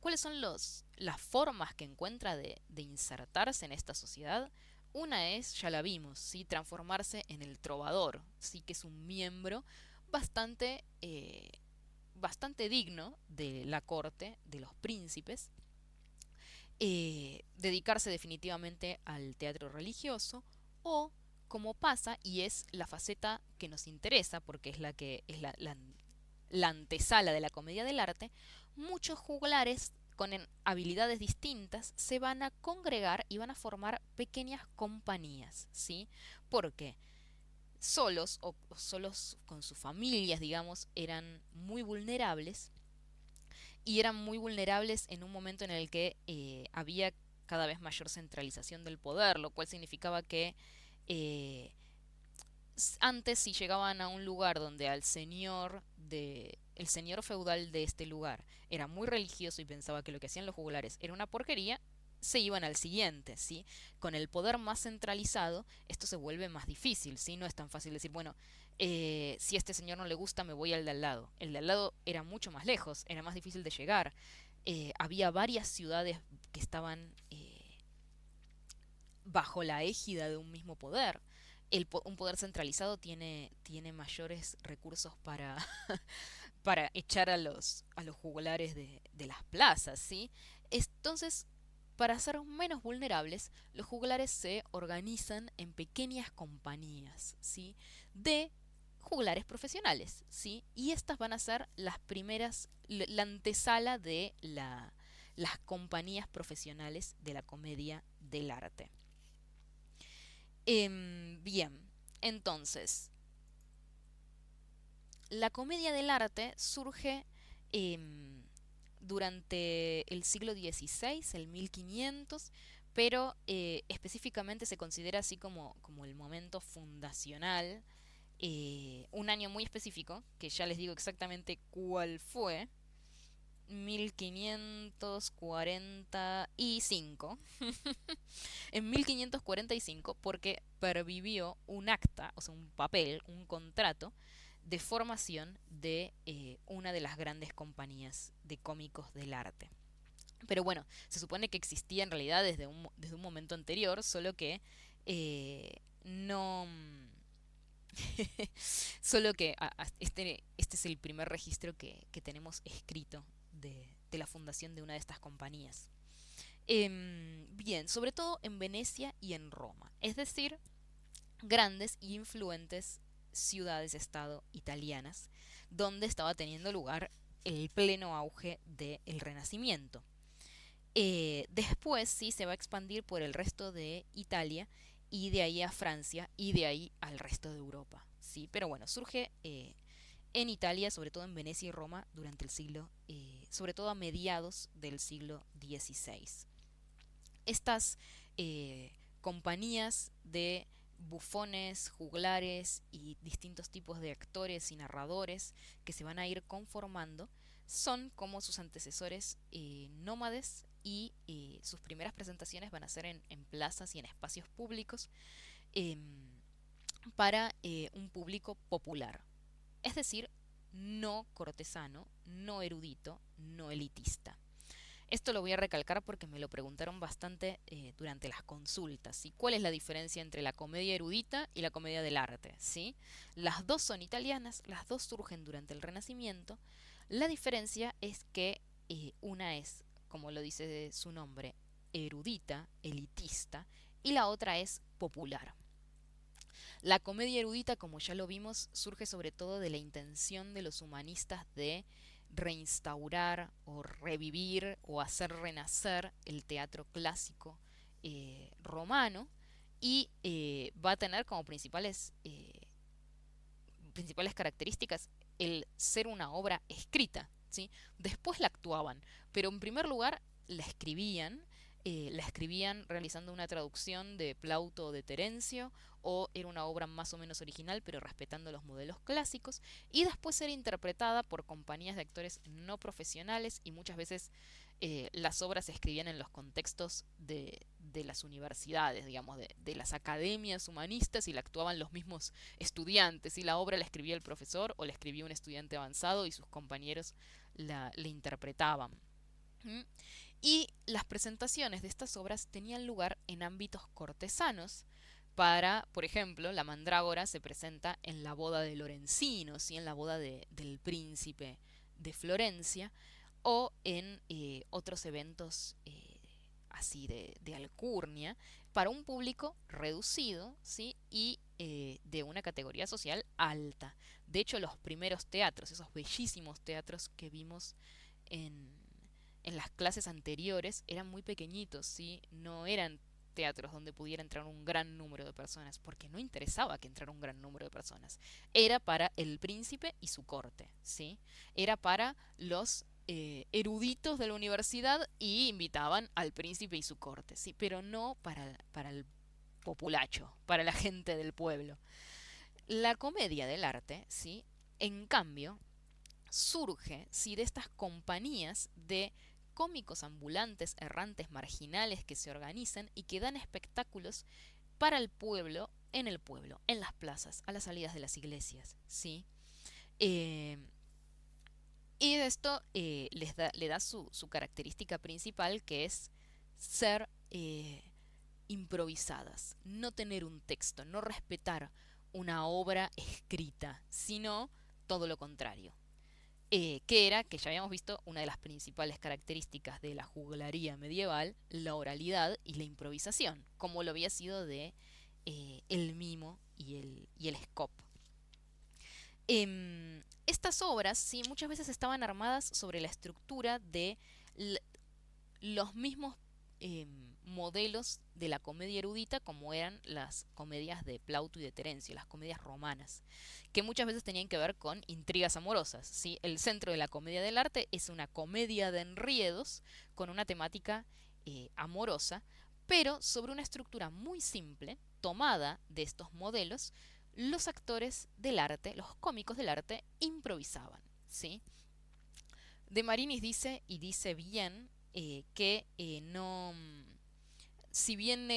¿Cuáles son las formas que encuentra de insertarse en esta sociedad? Una es, ya la vimos, ¿sí? Transformarse en el trovador, ¿sí? Que es un miembro bastante, bastante digno de la corte, de los príncipes, dedicarse definitivamente al teatro religioso o como pasa y es la faceta que nos interesa porque es la que es la antesala de la comedia del arte, muchos juglares con habilidades distintas se van a congregar y van a formar pequeñas compañías, ¿sí? Porque solos o solos con sus familias, digamos, eran muy vulnerables y eran muy vulnerables en un momento en el que había cada vez mayor centralización del poder, lo cual significaba que eh, antes si llegaban a un lugar donde el señor feudal de este lugar era muy religioso y pensaba que lo que hacían los juglares era una porquería, se iban al siguiente, ¿sí? Con el poder más centralizado, esto se vuelve más difícil, ¿sí? No es tan fácil decir, bueno, si a este señor no le gusta, me voy al de al lado. El de al lado era mucho más lejos, era más difícil de llegar. Había varias ciudades que estaban bajo la égida de un mismo poder. Un poder centralizado tiene mayores recursos para echar a los juglares de las plazas, ¿sí? Entonces, para ser menos vulnerables, los juglares se organizan en pequeñas compañías, ¿sí? De juglares profesionales, ¿sí? Y estas van a ser las primeras, la antesala de las compañías profesionales de la comedia del arte. Bien, entonces, la comedia del arte surge durante el siglo XVI, el 1500, pero específicamente se considera así como el momento fundacional, un año muy específico, que ya les digo exactamente cuál fue, 1545. En 1545 porque pervivió un acta, o sea, un papel, un contrato de formación de una de las grandes compañías de cómicos del arte. Pero bueno, se supone que existía en realidad desde un momento anterior, solo que no... Solo que este es el primer registro que tenemos escrito de la fundación de una de estas compañías. Bien, sobre todo en Venecia y en Roma, es decir, grandes e influentes ciudades-estado italianas, donde estaba teniendo lugar el pleno auge del Renacimiento. Después sí se va a expandir por el resto de Italia y de ahí a Francia y de ahí al resto de Europa. Sí, pero bueno, surge en Italia, sobre todo en Venecia y Roma, durante el siglo, sobre todo a mediados del siglo XVI. Estas compañías de bufones, juglares y distintos tipos de actores y narradores que se van a ir conformando son como sus antecesores nómades y sus primeras presentaciones van a ser en plazas y en espacios públicos em, para un público popular, es decir, no cortesano, no erudito, no elitista. Esto lo voy a recalcar porque me lo preguntaron bastante durante las consultas. ¿Sí? ¿Cuál es la diferencia entre la comedia erudita y la comedia del arte? ¿Sí? Las dos son italianas, las dos surgen durante el Renacimiento. La diferencia es que una es, como lo dice su nombre, erudita, elitista, y la otra es popular. La comedia erudita, como ya lo vimos, surge sobre todo de la intención de los humanistas de reinstaurar o revivir o hacer renacer el teatro clásico romano y va a tener como principales características el ser una obra escrita, ¿sí? Después la actuaban, pero en primer lugar la escribían realizando una traducción de Plauto o de Terencio, o era una obra más o menos original, pero respetando los modelos clásicos, y después era interpretada por compañías de actores no profesionales, y muchas veces las obras se escribían en los contextos de las universidades, digamos, de las academias humanistas, y la actuaban los mismos estudiantes, y la obra la escribía el profesor o la escribía un estudiante avanzado y sus compañeros la interpretaban. ¿Mm? Y las presentaciones de estas obras tenían lugar en ámbitos cortesanos. Por ejemplo, la mandrágora se presenta en la boda de Lorenzino, ¿sí? En la boda del príncipe de Florencia, o en otros eventos así de alcurnia, para un público reducido, ¿sí? Y de una categoría social alta. De hecho, los primeros teatros, esos bellísimos teatros que vimos en, en las clases anteriores, eran muy pequeñitos, ¿sí? No eran teatros donde pudiera entrar un gran número de personas, porque no interesaba que entrara un gran número de personas. Era para el príncipe y su corte, ¿sí? Era para los eruditos de la universidad y invitaban al príncipe y su corte, ¿sí? Pero no para el populacho, para la gente del pueblo. La comedia del arte, ¿sí? En cambio, surge, ¿sí? De estas compañías de cómicos ambulantes, errantes, marginales que se organizan y que dan espectáculos para el pueblo, en las plazas, a las salidas de las iglesias, ¿sí? Eh, y esto le da su característica principal, que es ser improvisadas, no tener un texto, no respetar una obra escrita, sino todo lo contrario. Que era, que ya habíamos visto, una de las principales características de la juglaría medieval, la oralidad y la improvisación, como lo había sido de el mimo y el scop. Estas obras, sí, muchas veces estaban armadas sobre la estructura de los mismos modelos de la comedia erudita, como eran las comedias de Plauto y de Terencio, las comedias romanas, que muchas veces tenían que ver con intrigas amorosas, ¿sí? El centro de la comedia del arte es una comedia de enriedos con una temática amorosa, pero sobre una estructura muy simple, tomada de estos modelos. Los actores del arte, los cómicos del arte, improvisaban, ¿sí? De Marinis dice, y dice bien, que no si bien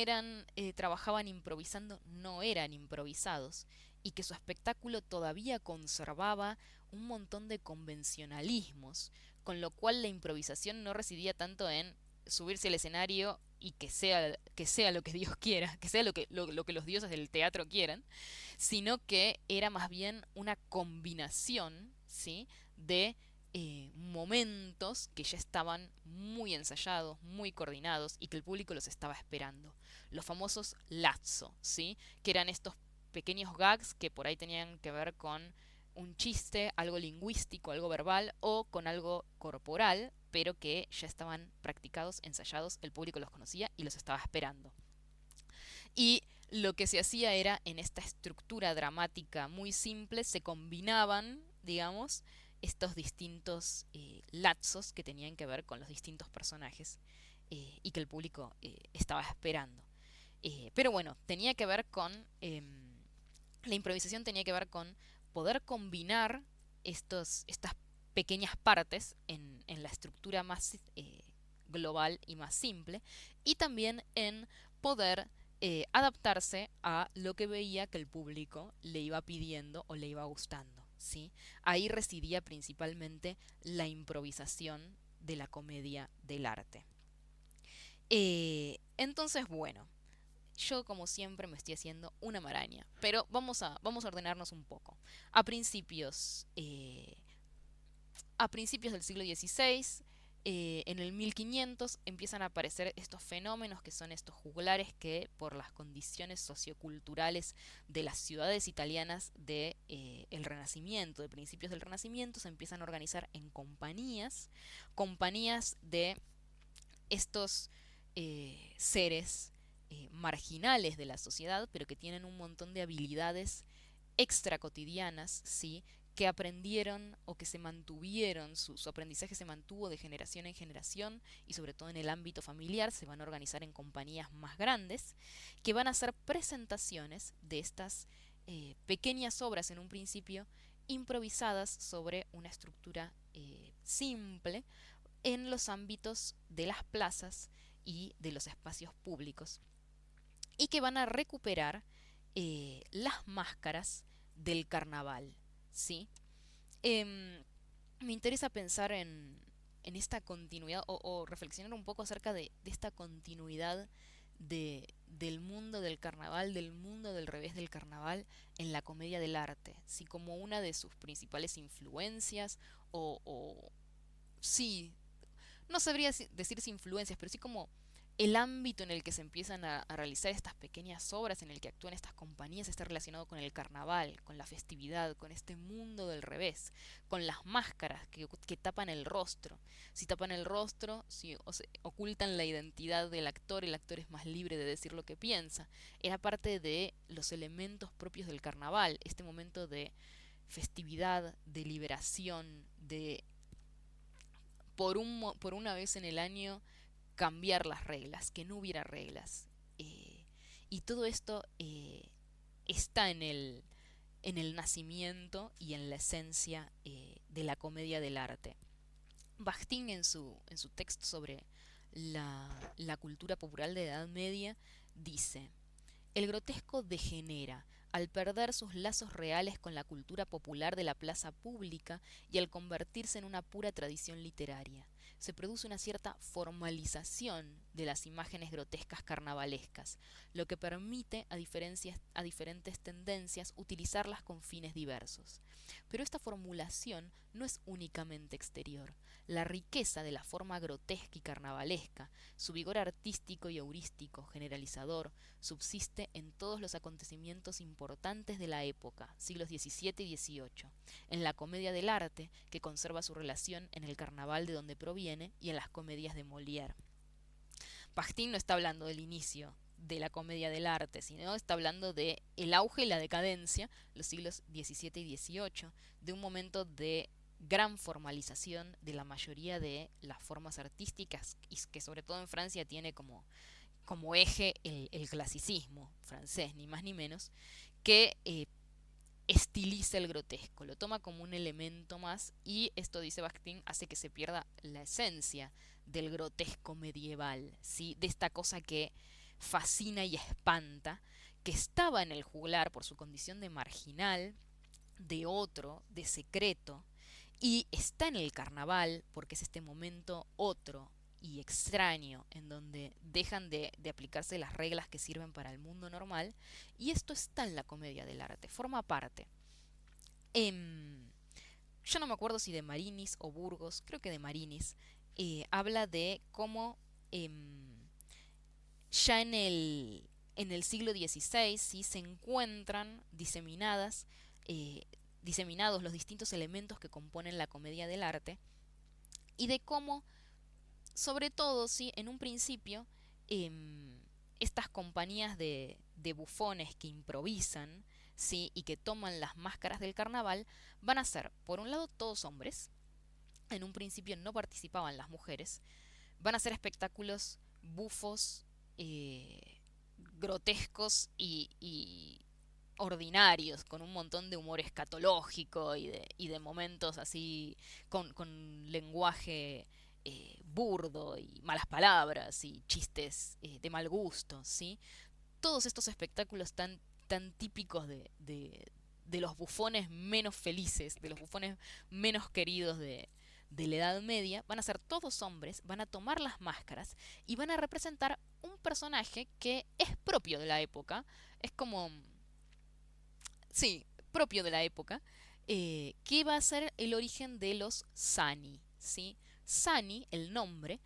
trabajaban improvisando, no eran improvisados, y que su espectáculo todavía conservaba un montón de convencionalismos, con lo cual la improvisación no residía tanto en subirse al escenario y que sea lo que Dios quiera, que sea lo que los dioses del teatro quieran, sino que era más bien una combinación, ¿sí? de momentos que ya estaban muy ensayados, muy coordinados y que el público los estaba esperando. Los famosos lazzo, ¿sí? Que eran estos pequeños gags que por ahí tenían que ver con un chiste, algo lingüístico, algo verbal o con algo corporal, pero que ya estaban practicados, ensayados, el público los conocía y los estaba esperando. Y lo que se hacía era, en esta estructura dramática muy simple, se combinaban, digamos, estos distintos lazos que tenían que ver con los distintos personajes y que el público estaba esperando. Pero bueno, tenía que ver con... la improvisación tenía que ver con poder combinar estas pequeñas partes en la estructura más global y más simple, y también en poder adaptarse a lo que veía que el público le iba pidiendo o le iba gustando, ¿sí? Ahí residía principalmente la improvisación de la comedia del arte. Entonces, bueno, yo como siempre me estoy haciendo una maraña, pero vamos a ordenarnos un poco. A principios, eh, a principios del siglo XVI, en el 1500 empiezan a aparecer estos fenómenos que son estos juglares que por las condiciones socioculturales de las ciudades italianas de el Renacimiento, de principios del Renacimiento, se empiezan a organizar en compañías, compañías de estos seres marginales de la sociedad, pero que tienen un montón de habilidades extra cotidianas, ¿sí? Que aprendieron o que se mantuvieron, su aprendizaje se mantuvo de generación en generación y sobre todo en el ámbito familiar, se van a organizar en compañías más grandes que van a hacer presentaciones de estas pequeñas obras en un principio improvisadas sobre una estructura simple en los ámbitos de las plazas y de los espacios públicos y que van a recuperar las máscaras del carnaval, ¿sí? Em, Me interesa pensar en esta continuidad o reflexionar un poco acerca de esta continuidad del mundo del carnaval, del mundo del revés del carnaval en la comedia del arte, ¿sí? Como una de sus principales influencias o sí, no sabría decir si influencias, pero sí como el ámbito en el que se empiezan a realizar estas pequeñas obras, en el que actúan estas compañías, está relacionado con el carnaval, con la festividad, con este mundo del revés, con las máscaras que tapan el rostro. Si tapan el rostro, si ocultan la identidad del actor, el actor es más libre de decir lo que piensa. Era parte de los elementos propios del carnaval, este momento de festividad, de liberación, de por una vez en el año cambiar las reglas, que no hubiera reglas. Y todo esto está en el nacimiento y en la esencia de la comedia del arte. Bakhtin en su texto sobre la cultura popular de la Edad Media dice: el grotesco degenera al perder sus lazos reales con la cultura popular de la plaza pública y al convertirse en una pura tradición literaria. Se produce una cierta formalización de las imágenes grotescas carnavalescas, lo que permite a diferentes tendencias utilizarlas con fines diversos. Pero esta formulación no es únicamente exterior. La riqueza de la forma grotesca y carnavalesca, su vigor artístico y heurístico, generalizador, subsiste en todos los acontecimientos importantes de la época, siglos XVII y XVIII, en la comedia del arte, que conserva su relación en el carnaval de donde proviene y en las comedias de Molière. Bakhtin no está hablando del inicio de la comedia del arte, sino está hablando de el auge y la decadencia, los siglos XVII y XVIII, de un momento de gran formalización de la mayoría de las formas artísticas y que sobre todo en Francia tiene como eje el clasicismo francés, ni más ni menos, que estiliza el grotesco, lo toma como un elemento más y esto, dice Bakhtin, hace que se pierda la esencia del grotesco medieval, ¿sí? De esta cosa que fascina y espanta, que estaba en el juglar por su condición de marginal, de otro, de secreto, y está en el carnaval porque es este momento otro y extraño en donde dejan de aplicarse las reglas que sirven para el mundo normal, y esto está en la comedia del arte, forma parte. Em, yo no me acuerdo si de Marinis o Burgos, creo que de Marinis, habla de cómo ya en el siglo XVI sí se encuentran eh, diseminados los distintos elementos que componen la comedia del arte, y de cómo, sobre todo, sí, en un principio, estas compañías de bufones que improvisan, sí, y que toman las máscaras del carnaval, van a ser, por un lado, todos hombres. En un principio no participaban las mujeres. Van a ser espectáculos bufos, grotescos y ordinarios, con un montón de humor escatológico y de momentos así, con lenguaje burdo y malas palabras y chistes de mal gusto, ¿sí? Todos estos espectáculos tan típicos de los bufones menos felices, de los bufones menos queridos de la Edad Media, van a ser todos hombres, van a tomar las máscaras y van a representar un personaje que es propio de la época, es como, sí, propio de la época, que va a ser el origen de los Sani, ¿sí? Sani, el nombre,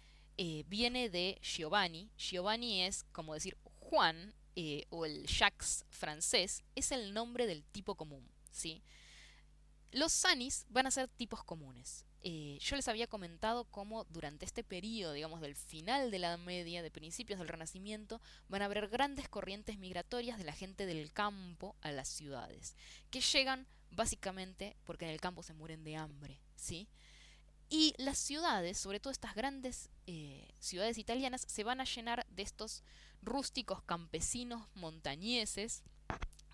viene de Giovanni. Giovanni es como decir Juan, o el Jacques francés, es el nombre del tipo común, ¿sí? Los sanis van a ser tipos comunes. Yo les había comentado cómo durante este periodo, digamos, del final de la Edad Media, de principios del Renacimiento, van a haber grandes corrientes migratorias de la gente del campo a las ciudades, que llegan básicamente porque en el campo se mueren de hambre, ¿sí? Y las ciudades, sobre todo estas grandes ciudades italianas, se van a llenar de estos rústicos campesinos montañeses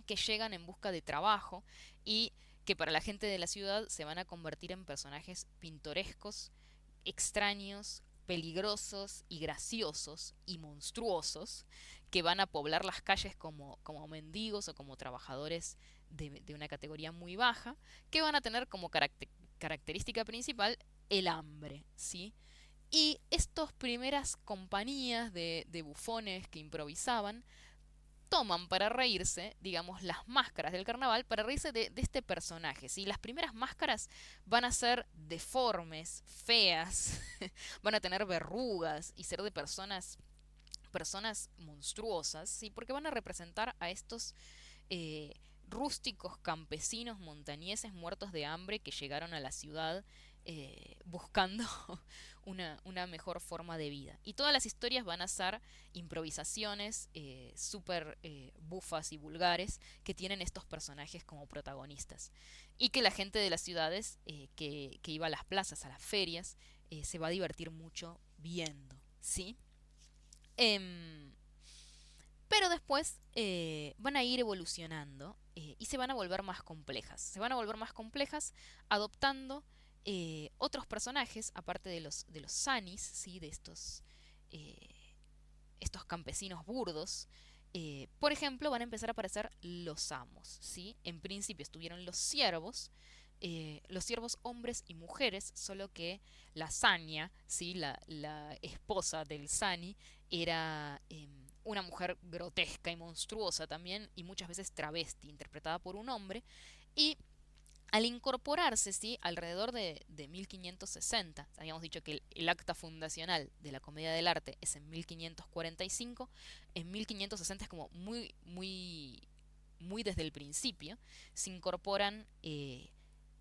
que llegan en busca de trabajo y que para la gente de la ciudad se van a convertir en personajes pintorescos, extraños, peligrosos y graciosos y monstruosos, que van a poblar las calles como mendigos o como trabajadores de una categoría muy baja, que van a tener como característica principal el hambre, ¿sí? Y estas primeras compañías de bufones que improvisaban toman para reírse, digamos, las máscaras del carnaval para reírse de este personaje, ¿sí? Las primeras máscaras van a ser deformes, feas, van a tener verrugas y ser de personas monstruosas, ¿sí? Porque van a representar a estos eh, rústicos campesinos montañeses muertos de hambre que llegaron a la ciudad buscando una mejor forma de vida. Y todas las historias van a ser improvisaciones súper bufas y vulgares que tienen estos personajes como protagonistas. Y que la gente de las ciudades que iba a las plazas, a las ferias, se va a divertir mucho viendo, ¿sí? Em, pero después van a ir evolucionando y se van a volver más complejas. Se van a volver más complejas adoptando otros personajes, aparte de los sanis, ¿sí? De eh, estos campesinos burdos. Por ejemplo, van a empezar a aparecer los amos, ¿sí? En principio estuvieron los siervos hombres y mujeres, solo que la Sania, ¿sí? La esposa del Sani, era una mujer grotesca y monstruosa también, y muchas veces travesti, interpretada por un hombre, y al incorporarse, ¿sí? Alrededor de 1560, habíamos dicho que el acta fundacional de la Comedia del Arte es en 1545, en 1560 es como muy desde el principio, se incorporan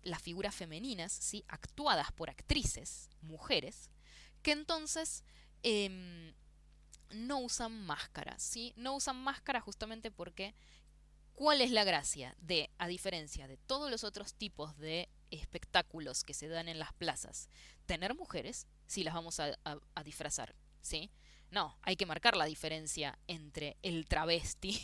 las figuras femeninas, ¿sí? Actuadas por actrices, mujeres, que entonces no usan máscara, ¿sí? No usan máscara justamente porque ¿cuál es la gracia de, a diferencia de todos los otros tipos de espectáculos que se dan en las plazas, tener mujeres si las vamos a disfrazar, ¿sí? No, hay que marcar la diferencia entre el travesti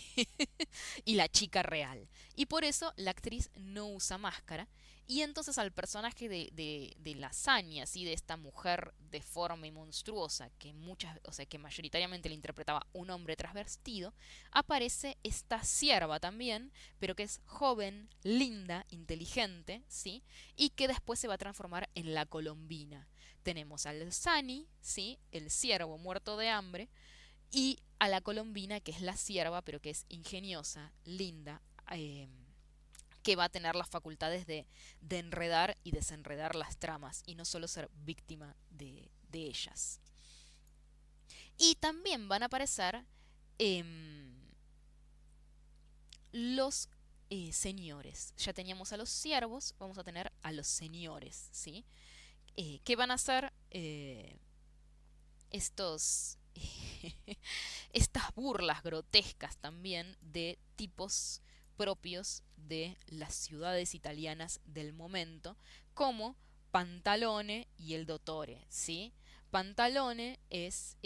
y la chica real. Y por eso la actriz no usa máscara. Y entonces al personaje de Lasagna, así de esta mujer deforme y monstruosa, que muchas, o sea, que mayoritariamente le interpretaba un hombre transvestido, aparece esta sierva también, pero que es joven, linda, inteligente, ¿sí? Y que después se va a transformar en la Colombina. Tenemos al Sani, ¿sí? El ciervo muerto de hambre, y a la Colombina, que es la sierva, pero que es ingeniosa, linda, eh, que va a tener las facultades de enredar y desenredar las tramas, y no solo ser víctima de ellas. Y también van a aparecer eh, los señores. Ya teníamos a los siervos, vamos a tener a los señores, ¿sí? Que van a ser estos estas burlas grotescas también de tipos propios de las ciudades italianas del momento, como Pantalone y el Dottore, ¿sí? Pantalone es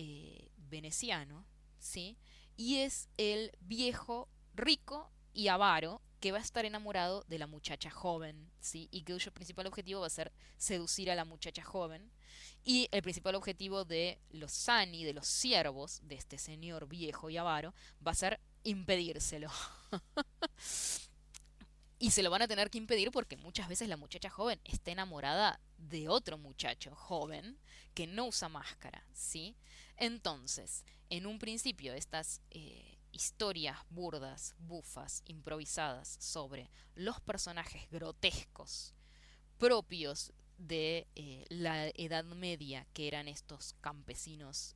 veneciano, ¿sí? Y es el viejo rico y avaro que va a estar enamorado de la muchacha joven, ¿sí? Y cuyo principal objetivo va a ser seducir a la muchacha joven. Y el principal objetivo de los Sani, de los siervos de este señor viejo y avaro, va a ser impedírselo. Y se lo van a tener que impedir porque muchas veces la muchacha joven está enamorada de otro muchacho joven que no usa máscara, ¿sí? Entonces, en un principio, estas historias burdas, bufas, improvisadas sobre los personajes grotescos propios de la Edad Media, que eran estos campesinos,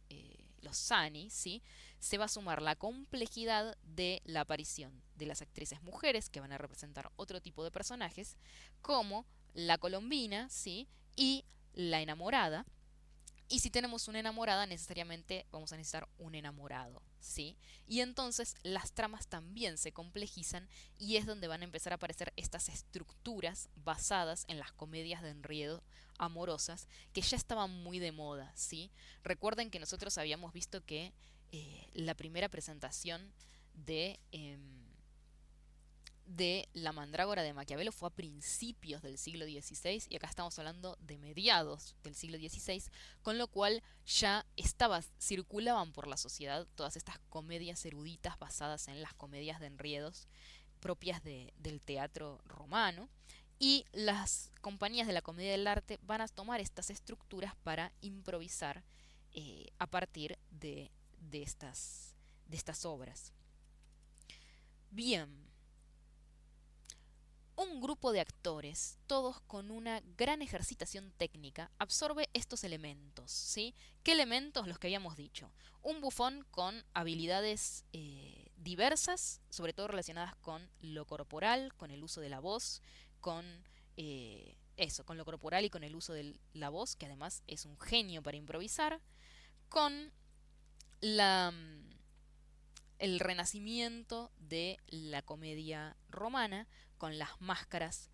los Sani, ¿sí? Se va a sumar la complejidad de la aparición de las actrices mujeres, que van a representar otro tipo de personajes, como la Colombina, ¿sí? Y la enamorada, y si tenemos una enamorada, necesariamente vamos a necesitar un enamorado, ¿sí? Y entonces las tramas también se complejizan y es donde van a empezar a aparecer estas estructuras basadas en las comedias de enredo amorosas que ya estaban muy de moda, ¿sí? Recuerden que nosotros habíamos visto que la primera presentación de La Mandrágora de Maquiavelo fue a principios del siglo XVI y acá estamos hablando de mediados del siglo XVI, con lo cual ya circulaban por la sociedad todas estas comedias eruditas basadas en las comedias de enredos propias del teatro romano, y las compañías de la comedia del arte van a tomar estas estructuras para improvisar a partir de estas obras. Bien, un grupo de actores, todos con una gran ejercitación técnica, absorbe estos elementos, ¿sí? ¿Qué elementos? Los que habíamos dicho. Un bufón con habilidades diversas, sobre todo relacionadas con lo corporal, con el uso de la voz, con con lo corporal y con el uso de la voz, que además es un genio para improvisar, con la el renacimiento de la comedia romana con las máscaras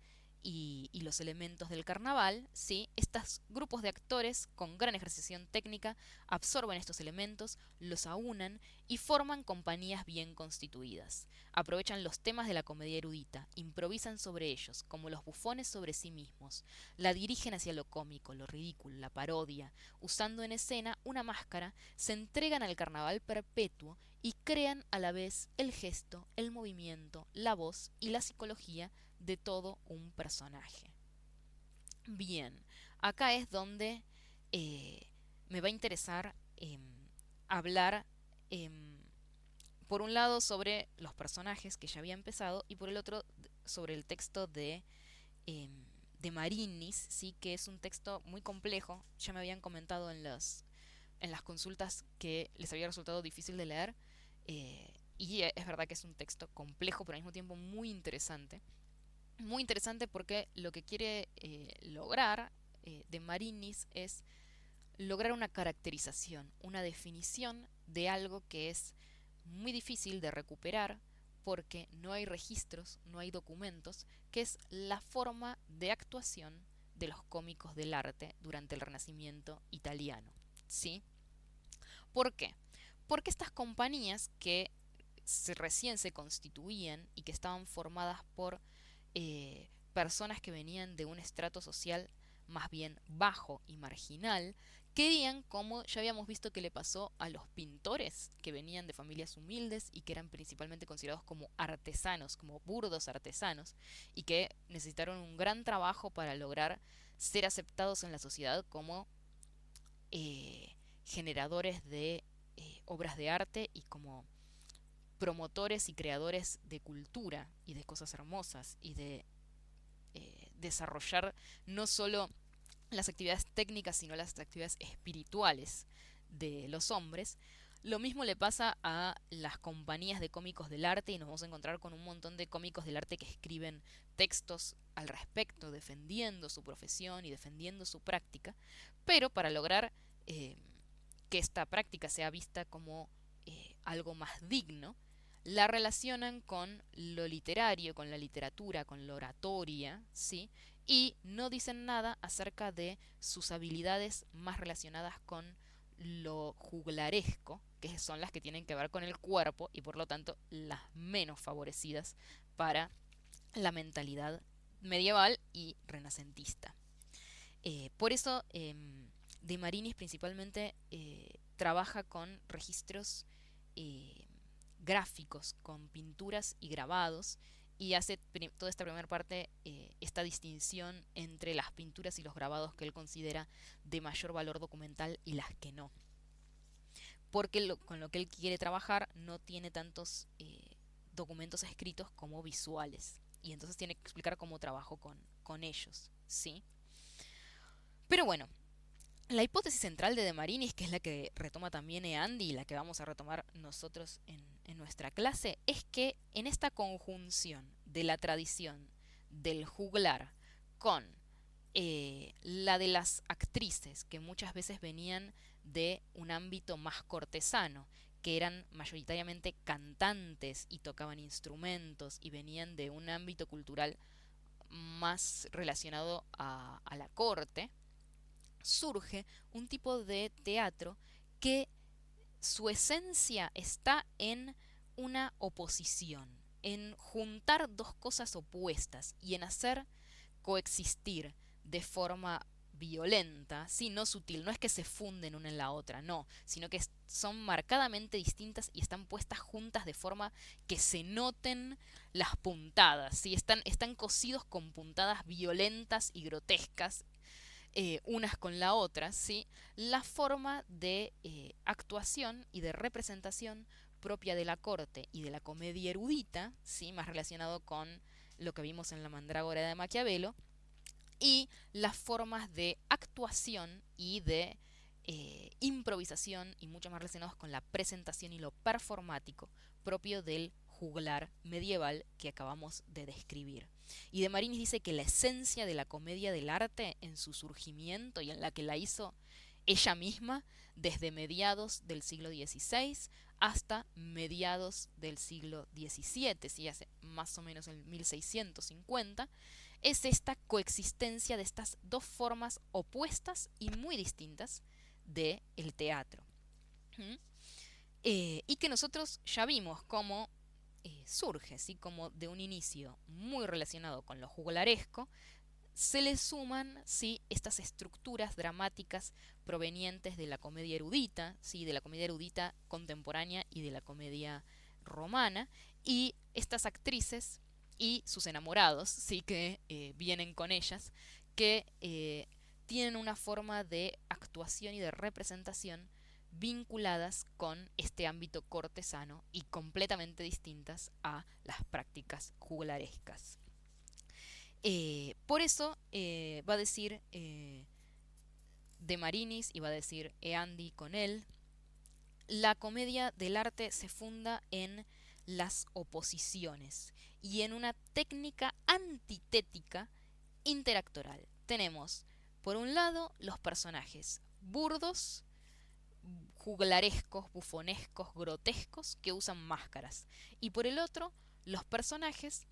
y los elementos del carnaval, ¿sí? Estos grupos de actores con gran ejercicio técnica absorben estos elementos, los aunan y forman compañías bien constituidas. Aprovechan los temas de la comedia erudita, improvisan sobre ellos, como los bufones sobre sí mismos, la dirigen hacia lo cómico, lo ridículo, la parodia, usando en escena una máscara, se entregan al carnaval perpetuo y crean a la vez el gesto, el movimiento, la voz y la psicología de todo un personaje. Bien, acá es donde me va a interesar hablar, por un lado, sobre los personajes que ya había empezado y por el otro sobre el texto eh, de Marinis, ¿sí? Que es un texto muy complejo. Ya me habían comentado en las consultas que les había resultado difícil de leer. Y es verdad que es un texto complejo, pero al mismo tiempo muy interesante. Muy interesante porque lo que quiere lograr de Marinis es lograr una caracterización, una definición de algo que es muy difícil de recuperar porque no hay registros, no hay documentos, que es la forma de actuación de los cómicos del arte durante el Renacimiento italiano, ¿sí? ¿Por qué? Porque estas compañías que recién se constituían y que estaban formadas por personas que venían de un estrato social más bien bajo y marginal, querían, como ya habíamos visto que le pasó a los pintores que venían de familias humildes y que eran principalmente considerados como artesanos, como burdos artesanos, y que necesitaron un gran trabajo para lograr ser aceptados en la sociedad como eh, generadores de obras de arte y como promotores y creadores de cultura y de cosas hermosas y de desarrollar no solo las actividades técnicas, sino las actividades espirituales de los hombres. Lo mismo le pasa a las compañías de cómicos del arte y nos vamos a encontrar con un montón de cómicos del arte que escriben textos al respecto, defendiendo su profesión y defendiendo su práctica, pero para lograr eh, que esta práctica sea vista como algo más digno, la relacionan con lo literario, con la literatura, con la oratoria, ¿sí? Y no dicen nada acerca de sus habilidades más relacionadas con lo juglaresco, que son las que tienen que ver con el cuerpo y por lo tanto las menos favorecidas para la mentalidad medieval y renacentista. Por eso De Marinis principalmente trabaja con registros eh, gráficos, con pinturas y grabados, y hace toda esta primera parte, esta distinción entre las pinturas y los grabados que él considera de mayor valor documental y las que no. Porque con lo que él quiere trabajar no tiene tantos documentos escritos como visuales. Y entonces tiene que explicar cómo trabajo con ellos, ¿sí? Pero bueno, la hipótesis central de Marinis, que es la que retoma también Eandi y la que vamos a retomar nosotros en nuestra clase, es que en esta conjunción de la tradición del juglar con la de las actrices, que muchas veces venían de un ámbito más cortesano, que eran mayoritariamente cantantes y tocaban instrumentos y venían de un ámbito cultural más relacionado a la corte, surge un tipo de teatro que su esencia está en una oposición, en juntar dos cosas opuestas y en hacer coexistir de forma violenta, sí, no sutil, no es que se funden una en la otra, no, sino que son marcadamente distintas y están puestas juntas de forma que se noten las puntadas, ¿sí? Están cosidos con puntadas violentas y grotescas unas con la otra, ¿sí? La forma de actuación y de representación propia de la corte y de la comedia erudita, ¿sí? Más relacionado con lo que vimos en la Mandrágora de Maquiavelo, y las formas de actuación y de improvisación y mucho más relacionados con la presentación y lo performático propio del juglar medieval que acabamos de describir. Y de Marinis dice que la esencia de la comedia del arte en su surgimiento y en la que la hizo ella misma desde mediados del siglo XVI hasta mediados del siglo XVII, ¿sí? Hace más o menos el 1650, es esta coexistencia de estas dos formas opuestas y muy distintas del teatro. ¿Mm? Y que nosotros ya vimos cómo surge, ¿sí? Como de un inicio muy relacionado con lo juglaresco, se le suman, ¿sí? Estas estructuras dramáticas provenientes de la comedia erudita, ¿sí? De la comedia erudita contemporánea y de la comedia romana, y estas actrices y sus enamorados, ¿sí? Que vienen con ellas, que tienen una forma de actuación y de representación vinculadas con este ámbito cortesano y completamente distintas a las prácticas juglarescas. Por eso va a decir De Marinis y va a decir Eandi con él, la comedia del arte se funda en las oposiciones y en una técnica antitética interactoral. Tenemos, por un lado, los personajes burdos, juglarescos, bufonescos, grotescos, que usan máscaras. Y por el otro, los personajes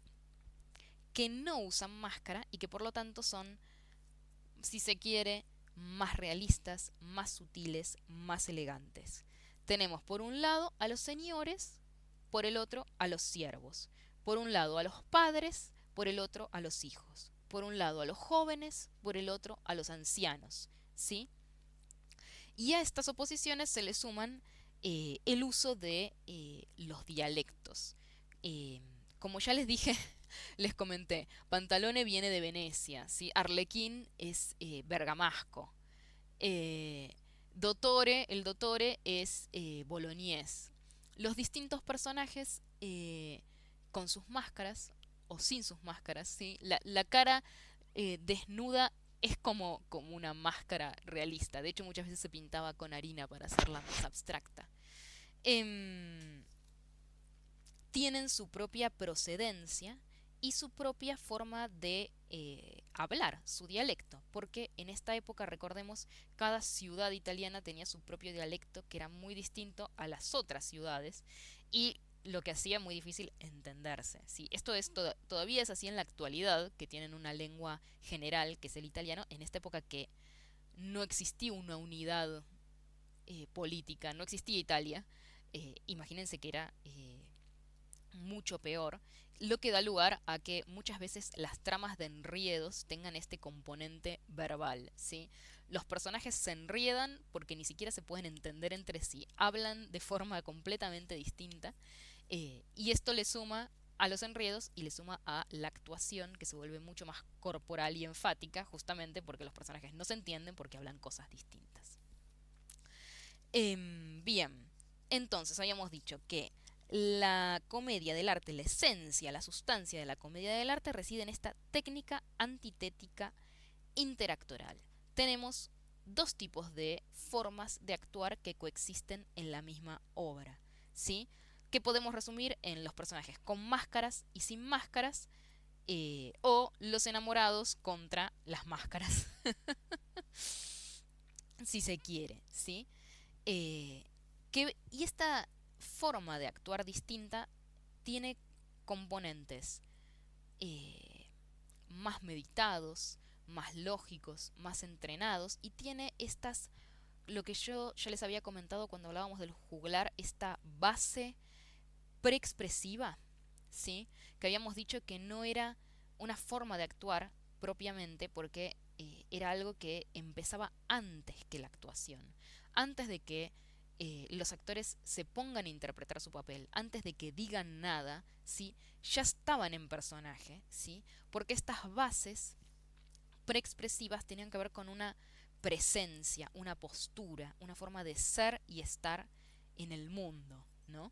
que no usan máscara y que por lo tanto son, si se quiere, más realistas, más sutiles, más elegantes. Tenemos por un lado a los señores, por el otro a los siervos. Por un lado a los padres, por el otro a los hijos. Por un lado a los jóvenes, por el otro a los ancianos. ¿Sí? Y a estas oposiciones se le suman el uso de los dialectos. Eh, Como ya les dije, les comenté, Pantalone viene de Venecia, ¿sí? Arlequín es bergamasco. Eh, el dottore es boloñés. Los distintos personajes con sus máscaras o sin sus máscaras, ¿sí? La cara desnuda es como una máscara realista. De hecho, muchas veces se pintaba con harina para hacerla más abstracta. Em, Tienen su propia procedencia y su propia forma de hablar, su dialecto, porque en esta época, recordemos, cada ciudad italiana tenía su propio dialecto que era muy distinto a las otras ciudades y lo que hacía muy difícil entenderse. ¿Sí? Esto es todavía es así en la actualidad, que tienen una lengua general, que es el italiano, en esta época que no existía una unidad política, no existía Italia. Imagínense que era mucho peor, lo que da lugar a que muchas veces las tramas de enriedos tengan este componente verbal, ¿sí? Los personajes se enriedan porque ni siquiera se pueden entender entre sí, hablan de forma completamente distinta, y esto le suma a los enriedos y le suma a la actuación, que se vuelve mucho más corporal y enfática, justamente porque los personajes no se entienden porque hablan cosas distintas. Bien, entonces habíamos dicho que la comedia del arte, la esencia, la sustancia de la comedia del arte reside en esta técnica antitética interactoral. Tenemos dos tipos de formas de actuar que coexisten en la misma obra, ¿sí? Que podemos resumir en los personajes con máscaras y sin máscaras, o los enamorados contra las máscaras, si se quiere, ¿sí? Eh, y esta forma de actuar distinta tiene componentes más meditados, más lógicos, más entrenados y tiene estas, lo que yo ya les había comentado cuando hablábamos del juglar, esta base preexpresiva, ¿sí? Que habíamos dicho que no era una forma de actuar propiamente porque era algo que empezaba antes que la actuación, antes de que los actores se pongan a interpretar su papel, antes de que digan nada, ¿sí? Ya estaban en personaje, ¿sí? Porque estas bases preexpresivas tenían que ver con una presencia, una postura, una forma de ser y estar en el mundo, ¿no?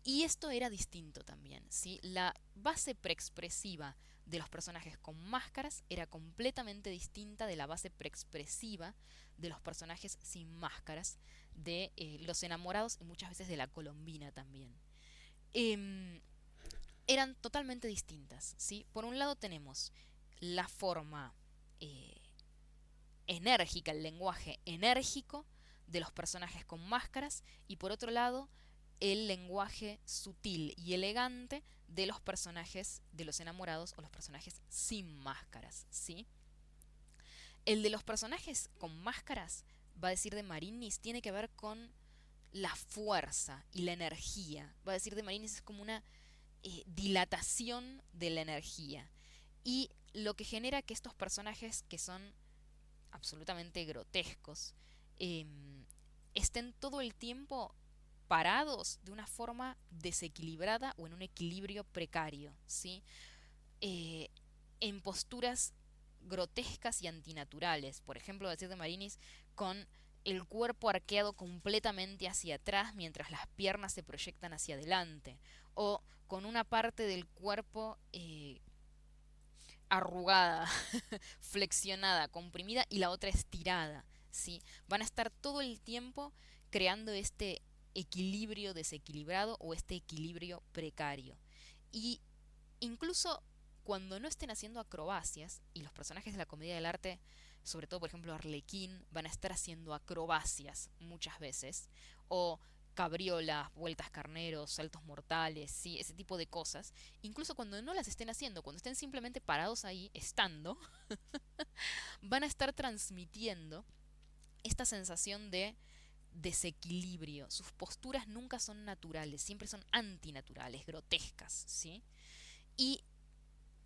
Y esto era distinto también, ¿sí? La base preexpresiva de los personajes con máscaras era completamente distinta de la base preexpresiva de los personajes sin máscaras, de los enamorados y muchas veces de la Colombina también. Em, Eran totalmente distintas, ¿sí? Por un lado tenemos la forma eh, enérgica, el lenguaje enérgico de los personajes con máscaras y por otro lado el lenguaje sutil y elegante de los personajes de los enamorados o los personajes sin máscaras, ¿sí? El de los personajes con máscaras, va a decir de Marinis, tiene que ver con la fuerza y la energía. Va a decir de Marinis es como una dilatación de la energía. Y lo que genera que estos personajes que son absolutamente grotescos eh, estén todo el tiempo parados de una forma desequilibrada o en un equilibrio precario, ¿sí? Eh, en posturas grotescas y antinaturales. Por ejemplo, decir de Marinis, con el cuerpo arqueado completamente hacia atrás mientras las piernas se proyectan hacia adelante. O con una parte del cuerpo arrugada, flexionada, comprimida y la otra estirada, ¿sí? Van a estar todo el tiempo creando este equilibrio desequilibrado o este equilibrio precario. Y incluso cuando no estén haciendo acrobacias, y los personajes de la comedia del arte, sobre todo por ejemplo Arlequín, van a estar haciendo acrobacias muchas veces, o cabriolas, vueltas carneros, saltos mortales, ¿sí? Ese tipo de cosas, incluso cuando no las estén haciendo, cuando estén simplemente parados ahí, estando, van a estar transmitiendo esta sensación de desequilibrio. Sus posturas nunca son naturales, siempre son antinaturales, grotescas, ¿sí? Y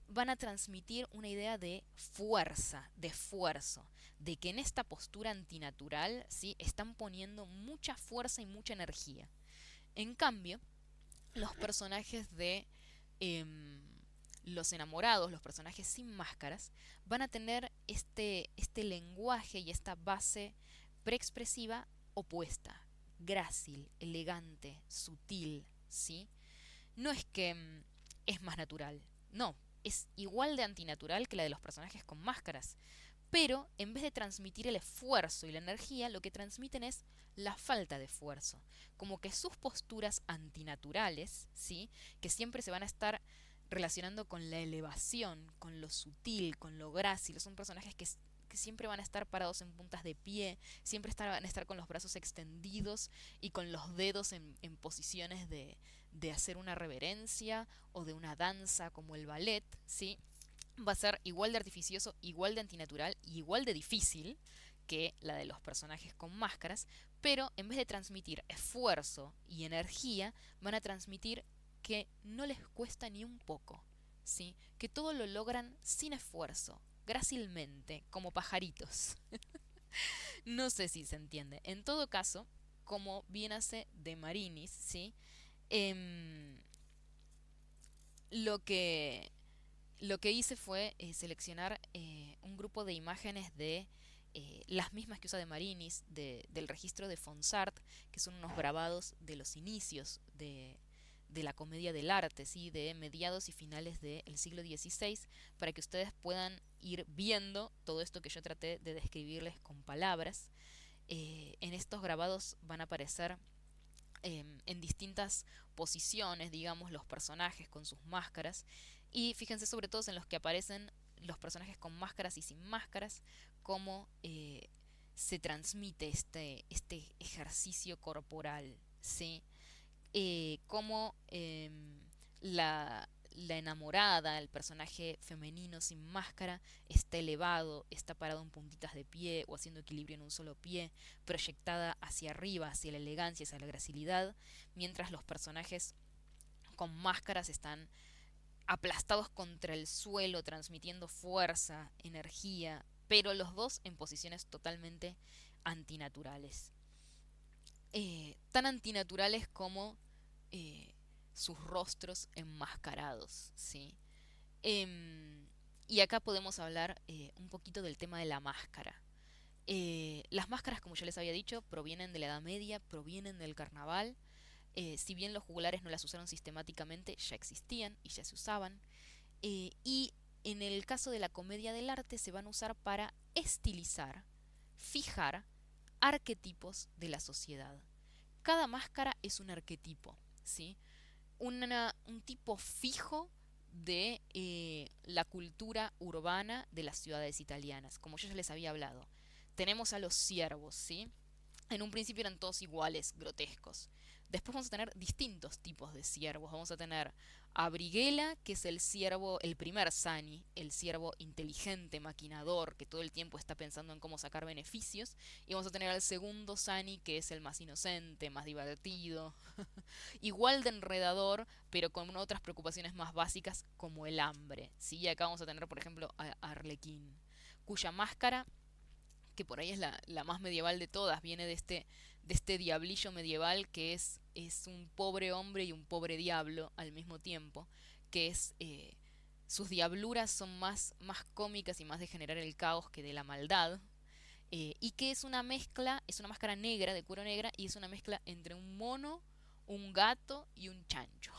van a transmitir una idea de fuerza, de esfuerzo, de que en esta postura antinatural, ¿sí? Están poniendo mucha fuerza y mucha energía. En cambio, los personajes de em, los enamorados, los personajes sin máscaras, van a tener este lenguaje y esta base preexpresiva opuesta, grácil, elegante, sutil, ¿sí? No es que es más natural, no, es igual de antinatural que la de los personajes con máscaras, pero en vez de transmitir el esfuerzo y la energía, lo que transmiten es la falta de esfuerzo, como que sus posturas antinaturales, ¿sí? Que siempre se van a estar relacionando con la elevación, con lo sutil, con lo grácil, son personajes que siempre van a estar parados en puntas de pie, siempre van a estar con los brazos extendidos y con los dedos en posiciones de hacer una reverencia o de una danza como el ballet, ¿sí? Va a ser igual de artificioso, igual de antinatural y igual de difícil que la de los personajes con máscaras, pero en vez de transmitir esfuerzo y energía, van a transmitir que no les cuesta ni un poco, ¿sí? Que todo lo logran sin esfuerzo, grácilmente, como pajaritos. No sé si se entiende. En todo caso, como bien hace de Marinis, ¿sí? Em, lo que lo que hice fue seleccionar un grupo de imágenes de las mismas que usa de Marinis, del registro de Fonsart, que son unos grabados de los inicios de la comedia del arte, ¿sí? De mediados y finales del siglo XVI, para que ustedes puedan ir viendo todo esto que yo traté de describirles con palabras. En estos grabados van a aparecer en distintas posiciones, digamos, los personajes con sus máscaras. Y fíjense sobre todo en los que aparecen los personajes con máscaras y sin máscaras, cómo se transmite este ejercicio corporal, ¿sí? Cómo la enamorada, el personaje femenino sin máscara, está elevado, está parado en puntitas de pie o haciendo equilibrio en un solo pie, proyectada hacia arriba, hacia la elegancia, hacia la gracilidad, mientras los personajes con máscaras están aplastados contra el suelo, transmitiendo fuerza, energía, pero los dos en posiciones totalmente antinaturales. Tan antinaturales como eh, sus rostros enmascarados, ¿sí? Y acá podemos hablar un poquito del tema de la máscara. Las máscaras, como ya les había dicho, provienen de la Edad Media, provienen del carnaval. Si bien los jugulares no las usaron sistemáticamente, ya existían y ya se usaban. Y en el caso de la comedia del arte se van a usar para estilizar, fijar arquetipos de la sociedad. Cada máscara es un arquetipo, ¿sí? Un tipo fijo de la cultura urbana de las ciudades italianas, como yo ya les había hablado. Tenemos a los ciervos, ¿sí? En un principio eran todos iguales, grotescos. Después vamos a tener distintos tipos de ciervos. Vamos a tener a Brighella, que es el ciervo, el primer Sani, el ciervo inteligente, maquinador, que todo el tiempo está pensando en cómo sacar beneficios. Y vamos a tener al segundo Sani, que es el más inocente, más divertido, igual de enredador, pero con otras preocupaciones más básicas como el hambre. ¿Sí? Y acá vamos a tener, por ejemplo, a Arlequín, cuya máscara, que por ahí es la más medieval de todas, viene de este diablillo medieval que es un pobre hombre y un pobre diablo al mismo tiempo, que es sus diabluras son más cómicas y más de generar el caos que de la maldad, y que es una mezcla, es una máscara negra, de cuero negra, y es una mezcla entre un mono, un gato y un chancho.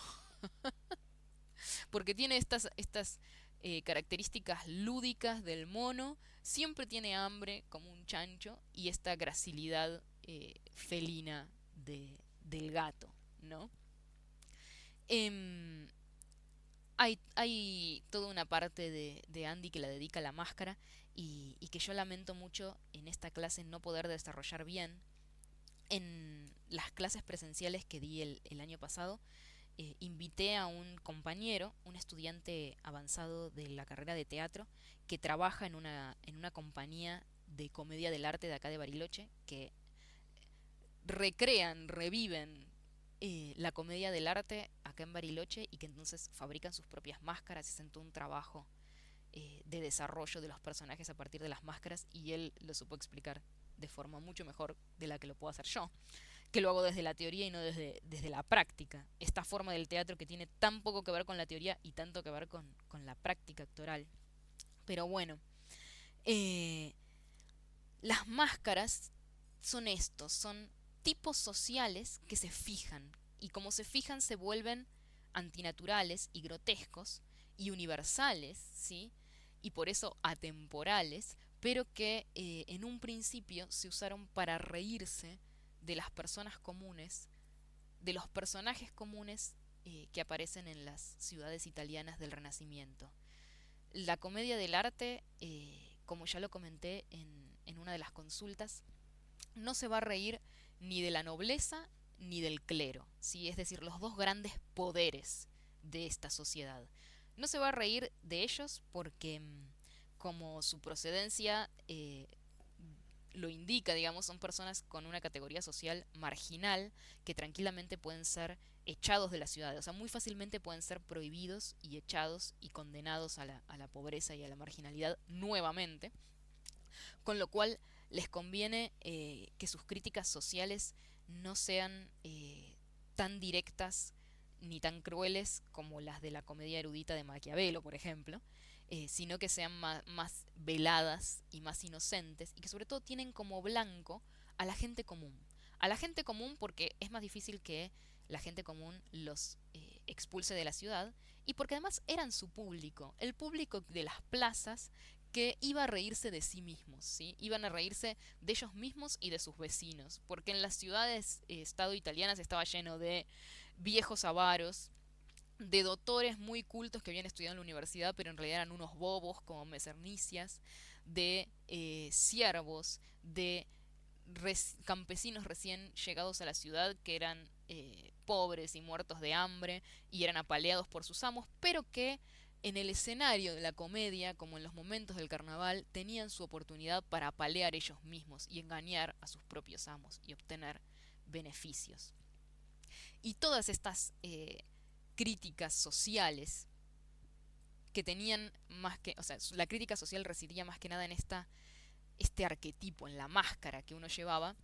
Porque tiene estas características lúdicas del mono, siempre tiene hambre como un chancho y esta gracilidad felina del gato, ¿no? Em, hay toda una parte de Andy que la dedica a la máscara y que yo lamento mucho en esta clase no poder desarrollar bien. En las clases presenciales que di el año pasado, invité a un compañero, un estudiante avanzado de la carrera de teatro, que trabaja en una compañía de comedia del arte de acá de Bariloche, que recrean, reviven la comedia del arte acá en Bariloche y que entonces fabrican sus propias máscaras y hacen todo un trabajo de desarrollo de los personajes a partir de las máscaras y él lo supo explicar de forma mucho mejor de la que lo puedo hacer yo, que lo hago desde la teoría y no desde la práctica. Esta forma del teatro que tiene tan poco que ver con la teoría y tanto que ver con la práctica actoral. Pero bueno, eh, las máscaras son estos, son tipos sociales que se fijan y como se fijan se vuelven antinaturales y grotescos y universales, ¿sí? Y por eso atemporales, pero que en un principio se usaron para reírse de las personas comunes, de los personajes comunes que aparecen en las ciudades italianas del Renacimiento. La comedia del arte, como ya lo comenté en una de las consultas, no se va a reír ni de la nobleza ni del clero, ¿sí? Es decir, los dos grandes poderes de esta sociedad. No se va a reír de ellos porque, como su procedencia lo indica, digamos, son personas con una categoría social marginal que tranquilamente pueden ser echados de la ciudad, o sea, muy fácilmente pueden ser prohibidos y echados y condenados a la pobreza y a la marginalidad nuevamente, con lo cual les conviene que sus críticas sociales no sean tan directas ni tan crueles como las de la comedia erudita de Maquiavelo, por ejemplo, sino que sean más veladas y más inocentes y que sobre todo tienen como blanco a la gente común. A la gente común porque es más difícil que la gente común los expulse de la ciudad y porque además eran su público, el público de las plazas que iba a reírse de sí mismos, ¿sí? Iban a reírse de ellos mismos y de sus vecinos, porque en las ciudades estado italianas estaba lleno de viejos avaros, de doctores muy cultos que habían estudiado en la universidad, pero en realidad eran unos bobos como Mesernicias, de siervos, de campesinos recién llegados a la ciudad que eran pobres y muertos de hambre y eran apaleados por sus amos, pero que en el escenario de la comedia, como en los momentos del carnaval, tenían su oportunidad para apalear ellos mismos y engañar a sus propios amos y obtener beneficios. Y todas estas críticas sociales que tenían más que, o sea, la crítica social residía más que nada en este arquetipo, en la máscara que uno llevaba,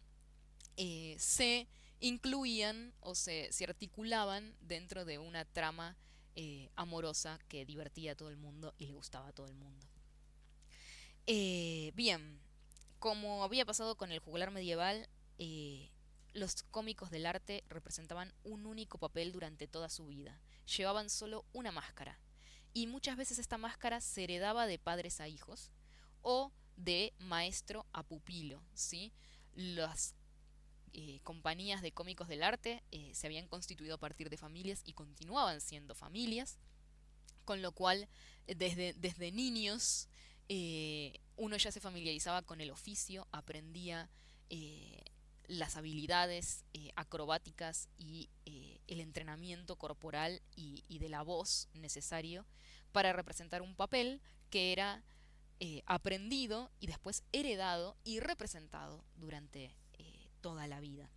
se incluían o se articulaban dentro de una trama amorosa que divertía a todo el mundo y le gustaba a todo el mundo. Bien, como había pasado con el juglar medieval, los cómicos del arte representaban un único papel durante toda su vida. Llevaban solo una máscara. Y muchas veces esta máscara se heredaba de padres a hijos o de maestro a pupilo, ¿sí? Las compañías de cómicos del arte se habían constituido a partir de familias y continuaban siendo familias, con lo cual desde niños uno ya se familiarizaba con el oficio, aprendía las habilidades acrobáticas y el entrenamiento corporal y de la voz necesario para representar un papel que era aprendido y después heredado y representado durante toda la vida.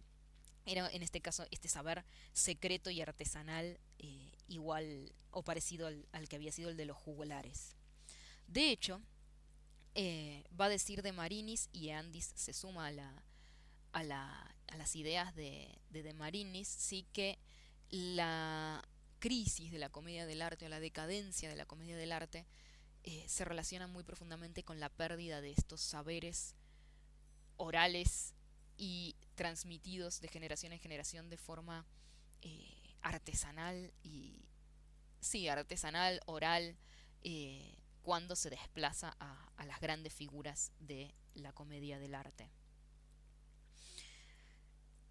Era en este caso este saber secreto y artesanal igual o parecido al que había sido el de los jugulares. De hecho, va a decir de Marinis y Andis se suma a las ideas de Marinis, sí que la crisis de la comedia del arte o la decadencia de la comedia del arte se relaciona muy profundamente con la pérdida de estos saberes orales y transmitidos de generación en generación de forma artesanal y sí, artesanal, oral, cuando se desplaza a las grandes figuras de la comedia del arte.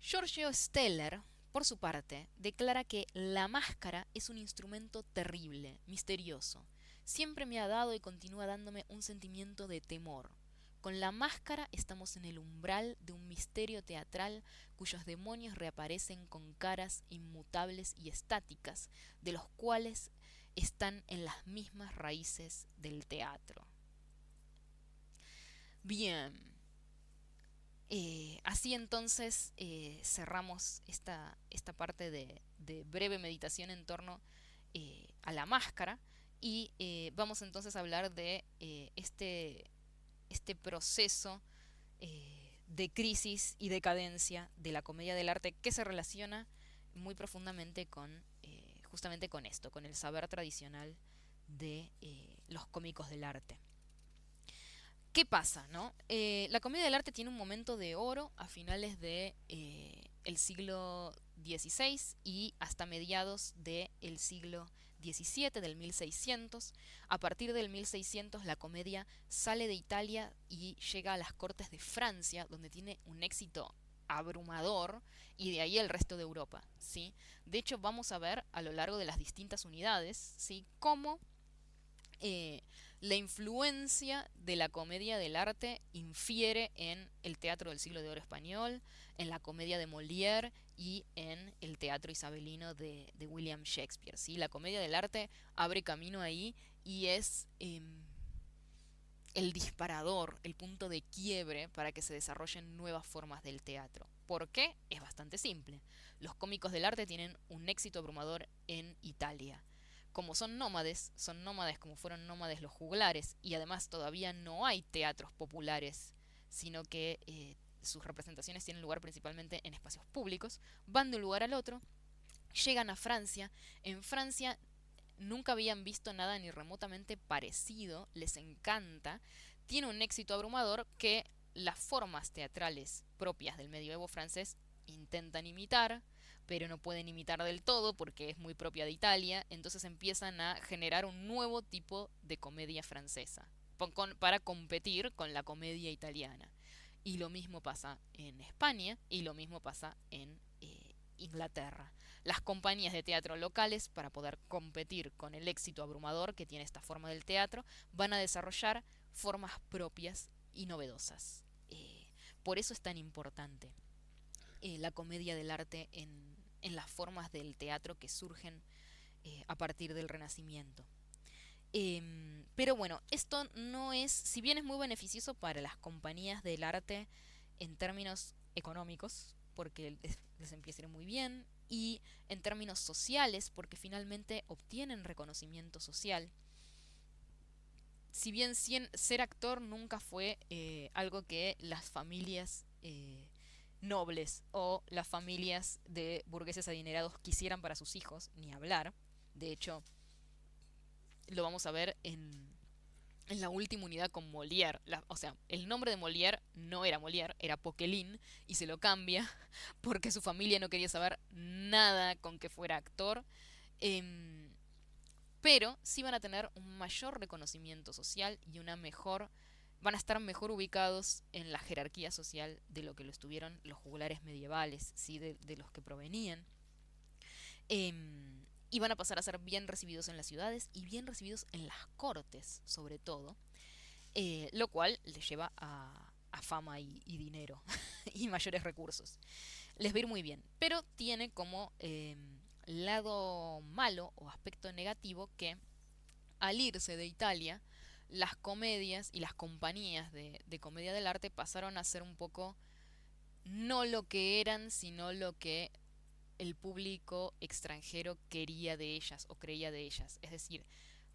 Giorgio Steller, por su parte, declara que la máscara es un instrumento terrible, misterioso. Siempre me ha dado y continúa dándome un sentimiento de temor. Con la máscara estamos en el umbral de un misterio teatral cuyos demonios reaparecen con caras inmutables y estáticas, de los cuales están en las mismas raíces del teatro. Bien, Así entonces cerramos esta parte de breve meditación en torno a la máscara y vamos entonces a hablar de este proceso de crisis y decadencia de la comedia del arte que se relaciona muy profundamente con justamente con esto, con el saber tradicional de los cómicos del arte. ¿Qué pasa, no? La comedia del arte tiene un momento de oro a finales de el siglo XVI y hasta mediados del siglo XVII, del 1600. A partir del 1600 la comedia sale de Italia y llega a las cortes de Francia, donde tiene un éxito abrumador, y de ahí el resto de Europa, ¿sí? De hecho, vamos a ver a lo largo de las distintas unidades, ¿sí?, cómo eh, la influencia de la comedia del arte infiere en el teatro del siglo de oro español, en la comedia de Molière y en el teatro isabelino de William Shakespeare. ¿Sí? La comedia del arte abre camino ahí y es el disparador, el punto de quiebre para que se desarrollen nuevas formas del teatro. ¿Por qué? Es bastante simple. Los cómicos del arte tienen un éxito abrumador en Italia. Como son nómades como fueron nómades los juglares, y además todavía no hay teatros populares, sino que sus representaciones tienen lugar principalmente en espacios públicos, van de un lugar al otro, llegan a Francia. En Francia nunca habían visto nada ni remotamente parecido, les encanta, tiene un éxito abrumador que las formas teatrales propias del medioevo francés intentan imitar, pero no pueden imitar del todo porque es muy propia de Italia, entonces empiezan a generar un nuevo tipo de comedia francesa para competir con la comedia italiana. Y lo mismo pasa en España y lo mismo pasa en Inglaterra. Las compañías de teatro locales, para poder competir con el éxito abrumador que tiene esta forma del teatro, van a desarrollar formas propias y novedosas. Por eso es tan importante la comedia del arte en las formas del teatro que surgen a partir del Renacimiento. Pero bueno, esto no es, si bien es muy beneficioso para las compañías del arte en términos económicos, porque les empieza a ir muy bien, y en términos sociales, porque finalmente obtienen reconocimiento social. Si bien ser actor nunca fue algo que las familias nobles o las familias de burgueses adinerados quisieran para sus hijos, ni hablar. De hecho, lo vamos a ver en la última unidad con Molière. O sea, el nombre de Molière no era Molière, era Poquelin, y se lo cambia porque su familia no quería saber nada con que fuera actor. Em, pero sí van a tener un mayor reconocimiento social y una mejor. Van a estar mejor ubicados en la jerarquía social de lo que lo estuvieron los juglares medievales, ¿sí? De los que provenían. Y van a pasar a ser bien recibidos en las ciudades y bien recibidos en las cortes, sobre todo, lo cual les lleva a fama y dinero y mayores recursos. Les va a ir muy bien, pero tiene como lado malo o aspecto negativo que al irse de Italia, las comedias y las compañías de comedia del arte pasaron a ser un poco no lo que eran, sino lo que el público extranjero quería de ellas o creía de ellas. Es decir,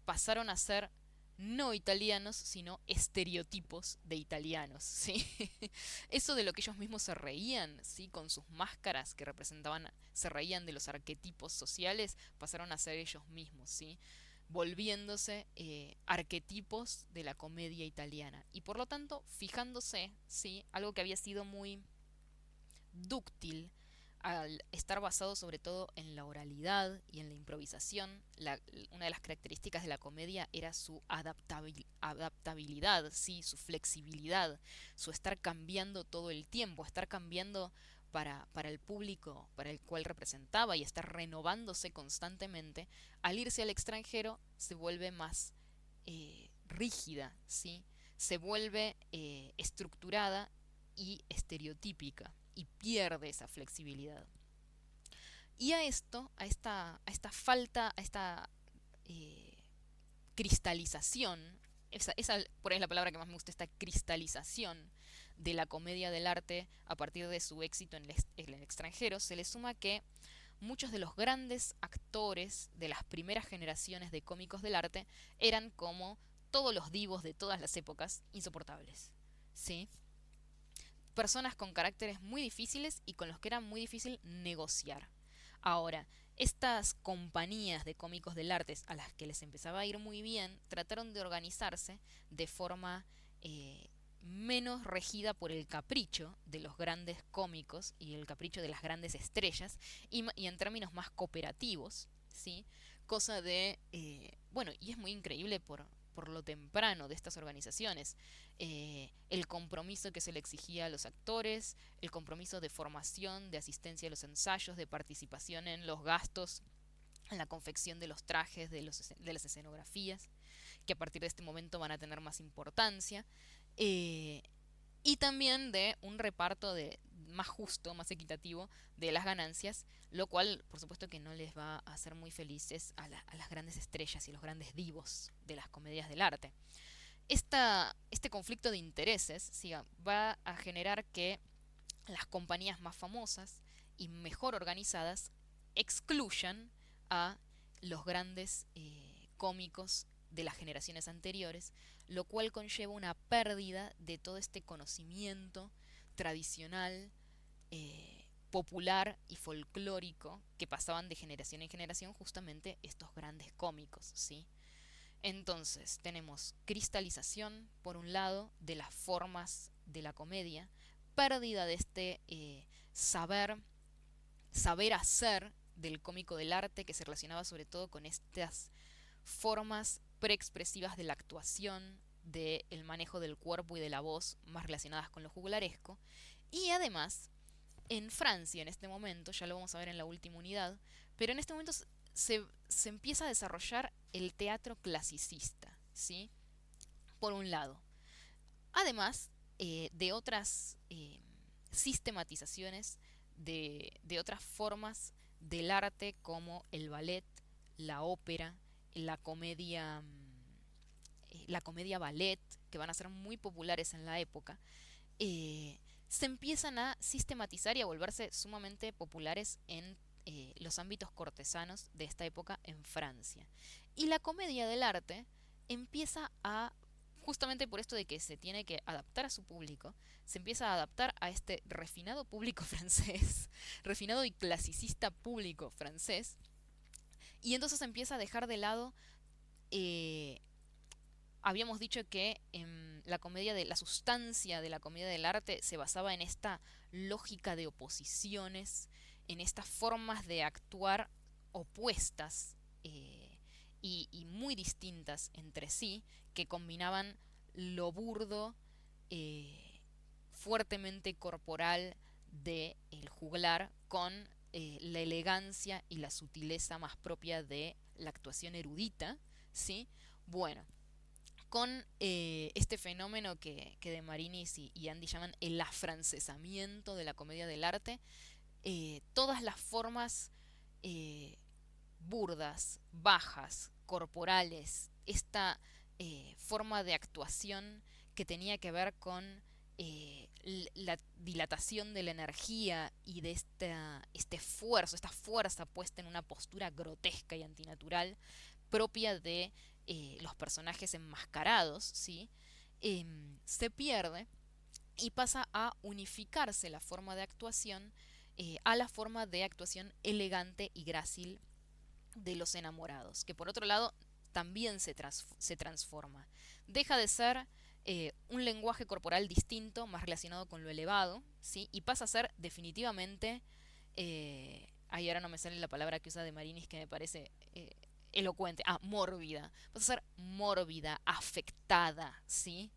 pasaron a ser no italianos, sino estereotipos de italianos, ¿sí? Eso de lo que ellos mismos se reían, ¿sí? Con sus máscaras que representaban, se reían de los arquetipos sociales, pasaron a ser ellos mismos, ¿sí? Volviéndose arquetipos de la comedia italiana. Y por lo tanto, fijándose, ¿sí? Algo que había sido muy dúctil al estar basado sobre todo en la oralidad y en la improvisación. Una de las características de la comedia era su adaptabilidad, sí, su flexibilidad, su estar cambiando todo el tiempo, estar cambiando para el público para el cual representaba y estar renovándose constantemente. Al irse al extranjero se vuelve más rígida, ¿sí? Se vuelve estructurada y estereotípica y pierde esa flexibilidad. Y a esto, a esta falta, a esta cristalización, esa por ahí es la palabra que más me gusta, esta cristalización de la comedia del arte a partir de su éxito en el extranjero, se le suma que muchos de los grandes actores de las primeras generaciones de cómicos del arte eran como todos los divos de todas las épocas, insoportables. ¿Sí? Personas con caracteres muy difíciles y con los que era muy difícil negociar. Ahora, estas compañías de cómicos del arte a las que les empezaba a ir muy bien, trataron de organizarse de forma menos regida por el capricho de los grandes cómicos y el capricho de las grandes estrellas, y en términos más cooperativos, ¿sí? Cosa de, bueno, y es muy increíble por lo temprano de estas organizaciones, el compromiso que se le exigía a los actores, el compromiso de formación, de asistencia a los ensayos, de participación en los gastos, en la confección de los trajes, de las escenografías, que a partir de este momento van a tener más importancia, eh, y también de un reparto más justo, más equitativo de las ganancias, lo cual por supuesto que no les va a hacer muy felices a las grandes estrellas y los grandes divos de las comedias del arte. Este conflicto de intereses, ¿sí?, va a generar que las compañías más famosas y mejor organizadas excluyan a los grandes cómicos de las generaciones anteriores, lo cual conlleva una pérdida de todo este conocimiento tradicional, popular y folclórico que pasaban de generación en generación justamente estos grandes cómicos, ¿sí? Entonces tenemos cristalización, por un lado, de las formas de la comedia, pérdida de este saber hacer del cómico del arte, que se relacionaba sobre todo con estas formas preexpresivas de la actuación, del manejo del cuerpo y de la voz, más relacionadas con lo juglaresco. Y además, en Francia, en este momento, ya lo vamos a ver en la última unidad, pero en este momento se empieza a desarrollar el teatro clasicista, ¿sí? Por un lado. Además de otras sistematizaciones, de otras formas del arte como el ballet, la ópera, la comedia, la comedia ballet, que van a ser muy populares en la época, se empiezan a sistematizar y a volverse sumamente populares en los ámbitos cortesanos de esta época en Francia. Y la comedia del arte empieza a, justamente por esto de que se tiene que adaptar a su público, se empieza a adaptar a este refinado público francés, refinado y clasicista público francés, y entonces empieza a dejar de lado, eh, habíamos dicho que la comedia de la sustancia de la comedia del arte se basaba en esta lógica de oposiciones, en estas formas de actuar opuestas, y muy distintas entre sí, que combinaban lo burdo, fuertemente corporal de el juglar con la elegancia y la sutileza más propia de la actuación erudita, ¿sí? Bueno, con este fenómeno que de Marinis y Andy llaman el afrancesamiento de la comedia del arte, todas las formas eh, burdas, bajas, corporales, esta forma de actuación que tenía que ver con la dilatación de la energía y de este esfuerzo, esta fuerza puesta en una postura grotesca y antinatural propia de los personajes enmascarados, ¿sí? Se pierde y pasa a unificarse la forma de actuación a la forma de actuación elegante y grácil de los enamorados, que por otro lado también se transforma. Deja de ser un lenguaje corporal distinto, más relacionado con lo elevado, ¿sí? Y pasa a ser definitivamente, ay, ahora no me sale la palabra que usa de Marinis que me parece elocuente, mórbida. Pasa a ser mórbida, afectada, ¿sí?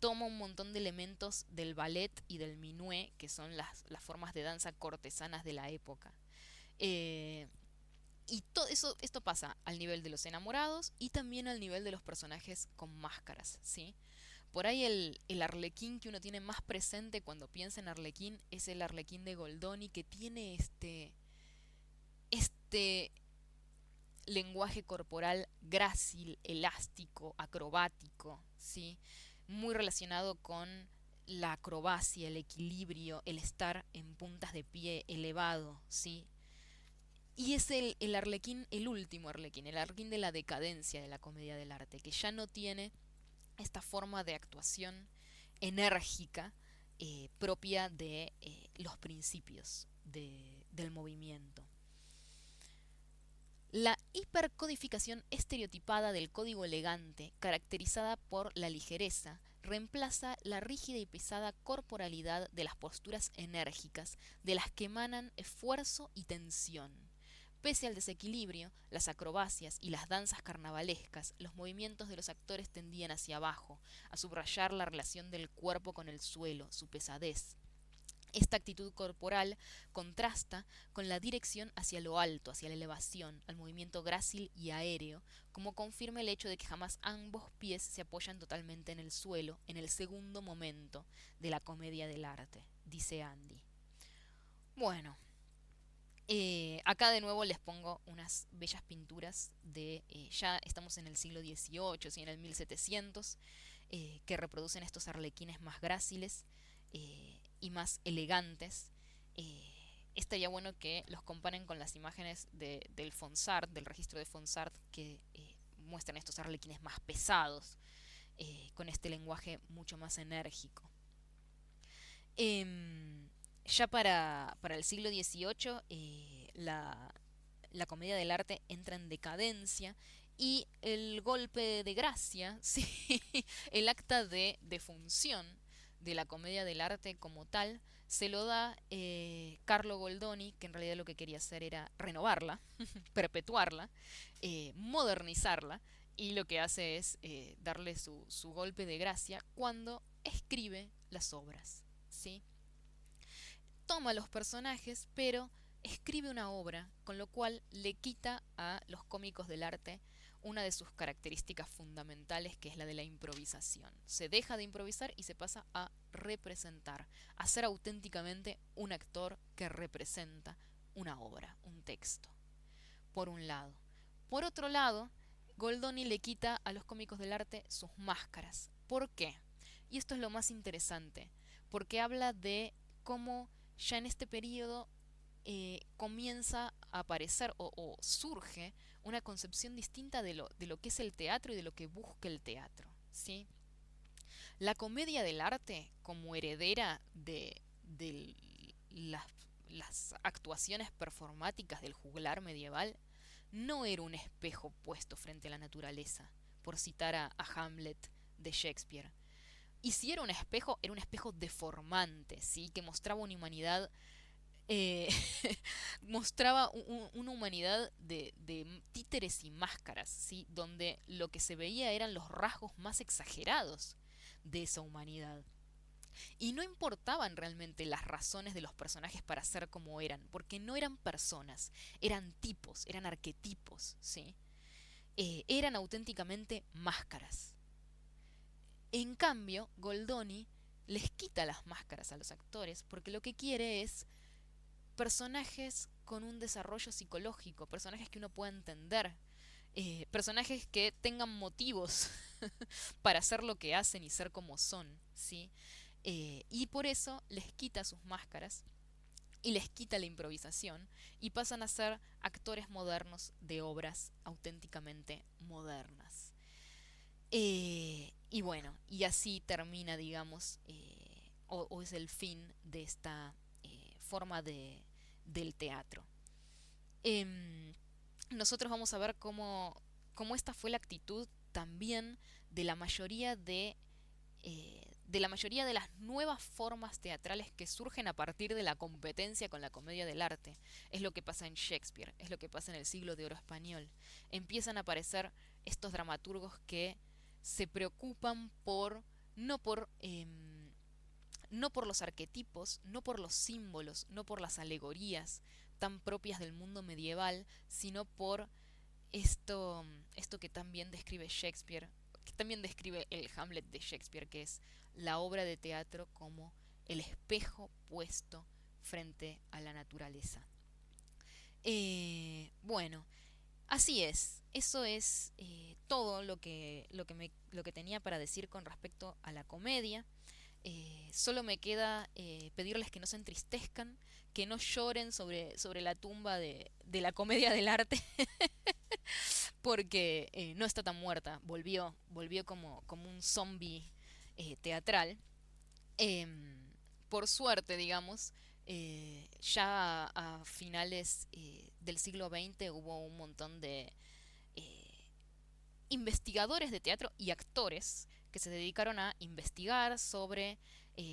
Toma un montón de elementos del ballet y del minuet, que son las formas de danza cortesanas de la época. Y todo eso, esto pasa al nivel de los enamorados y también al nivel de los personajes con máscaras, ¿sí? Por ahí el Arlequín que uno tiene más presente cuando piensa en Arlequín es el Arlequín de Goldoni, que tiene este lenguaje corporal grácil, elástico, acrobático, ¿sí? Muy relacionado con la acrobacia, el equilibrio, el estar en puntas de pie elevado, ¿sí? Y es el arlequín, el último arlequín, el arlequín de la decadencia de la comedia del arte, que ya no tiene esta forma de actuación enérgica propia de los principios del movimiento. La hipercodificación estereotipada del código elegante, caracterizada por la ligereza, reemplaza la rígida y pesada corporalidad de las posturas enérgicas, de las que emanan esfuerzo y tensión. Pese al desequilibrio, las acrobacias y las danzas carnavalescas, los movimientos de los actores tendían hacia abajo, a subrayar la relación del cuerpo con el suelo, su pesadez. Esta actitud corporal contrasta con la dirección hacia lo alto, hacia la elevación, al movimiento grácil y aéreo, como confirma el hecho de que jamás ambos pies se apoyan totalmente en el suelo en el segundo momento de la comedia del arte, dice Andy. Bueno, acá de nuevo les pongo unas bellas pinturas de, ya estamos en el siglo XVIII, ¿sí? En el 1700, que reproducen estos arlequines más gráciles y más elegantes. Estaría bueno que los comparen con las imágenes del Fonsart, del registro de Fonsart, que muestran estos arlequines más pesados, con este lenguaje mucho más enérgico. Ya para el siglo XVIII, la comedia del arte entra en decadencia y el golpe de gracia, ¿sí? El acta de defunción de la comedia del arte como tal, se lo da Carlo Goldoni, que en realidad lo que quería hacer era renovarla, perpetuarla, modernizarla, y lo que hace es darle su golpe de gracia cuando escribe las obras, ¿sí? Toma los personajes, pero escribe una obra, con lo cual le quita a los cómicos del arte una de sus características fundamentales, que es la de la improvisación. Se deja de improvisar y se pasa a representar, a ser auténticamente un actor que representa una obra, un texto, por un lado. Por otro lado, Goldoni le quita a los cómicos del arte sus máscaras. ¿Por qué? Y esto es lo más interesante, porque habla de cómo ya en este periodo comienza a aparecer o surge una concepción distinta de lo que es el teatro y de lo que busca el teatro, ¿sí? La comedia del arte, como heredera de las actuaciones performáticas del juglar medieval, no era un espejo puesto frente a la naturaleza, por citar a Hamlet de Shakespeare. Y si era un espejo deformante, ¿sí? Que mostraba una humanidad eh, mostraba una humanidad de títeres y máscaras, ¿sí? Donde lo que se veía eran los rasgos más exagerados de esa humanidad. Y no importaban realmente las razones de los personajes para ser como eran, porque no eran personas, eran tipos, eran arquetipos, ¿sí? Eran auténticamente máscaras. En cambio, Goldoni les quita las máscaras a los actores porque lo que quiere es personajes con un desarrollo psicológico, personajes que uno pueda entender, personajes que tengan motivos para hacer lo que hacen y ser como son, ¿sí? Y por eso les quita sus máscaras y les quita la improvisación y pasan a ser actores modernos de obras auténticamente modernas. Y bueno, y así termina, digamos, o es el fin de esta forma del teatro. Em, Nosotros vamos a ver cómo esta fue la actitud también de la mayoría de la mayoría de las nuevas formas teatrales que surgen a partir de la competencia con la comedia del arte. Es lo que pasa en Shakespeare, es lo que pasa en el siglo de oro español. Empiezan a aparecer estos dramaturgos que se preocupan por no por no por los arquetipos, no por los símbolos, no por las alegorías tan propias del mundo medieval, sino por esto que también describe Shakespeare, que también describe el Hamlet de Shakespeare, que es la obra de teatro como el espejo puesto frente a la naturaleza. Bueno, así es, eso es todo lo que tenía para decir con respecto a la comedia. Solo me queda pedirles que no se entristezcan, que no lloren sobre la tumba de la comedia del arte, porque no está tan muerta, volvió como un zombie teatral. Por suerte, digamos, ya a finales del siglo XX hubo un montón de eh, investigadores de teatro y actores que se dedicaron a investigar sobre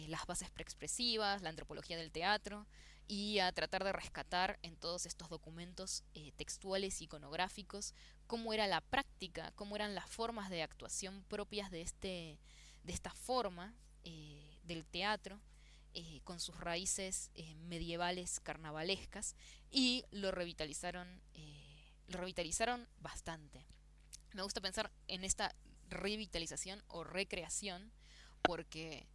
las bases preexpresivas, la antropología del teatro y a tratar de rescatar en todos estos documentos textuales y iconográficos cómo era la práctica, cómo eran las formas de actuación propias de esta forma del teatro, con sus raíces medievales carnavalescas, y lo revitalizaron bastante. Me gusta pensar en esta revitalización o recreación porque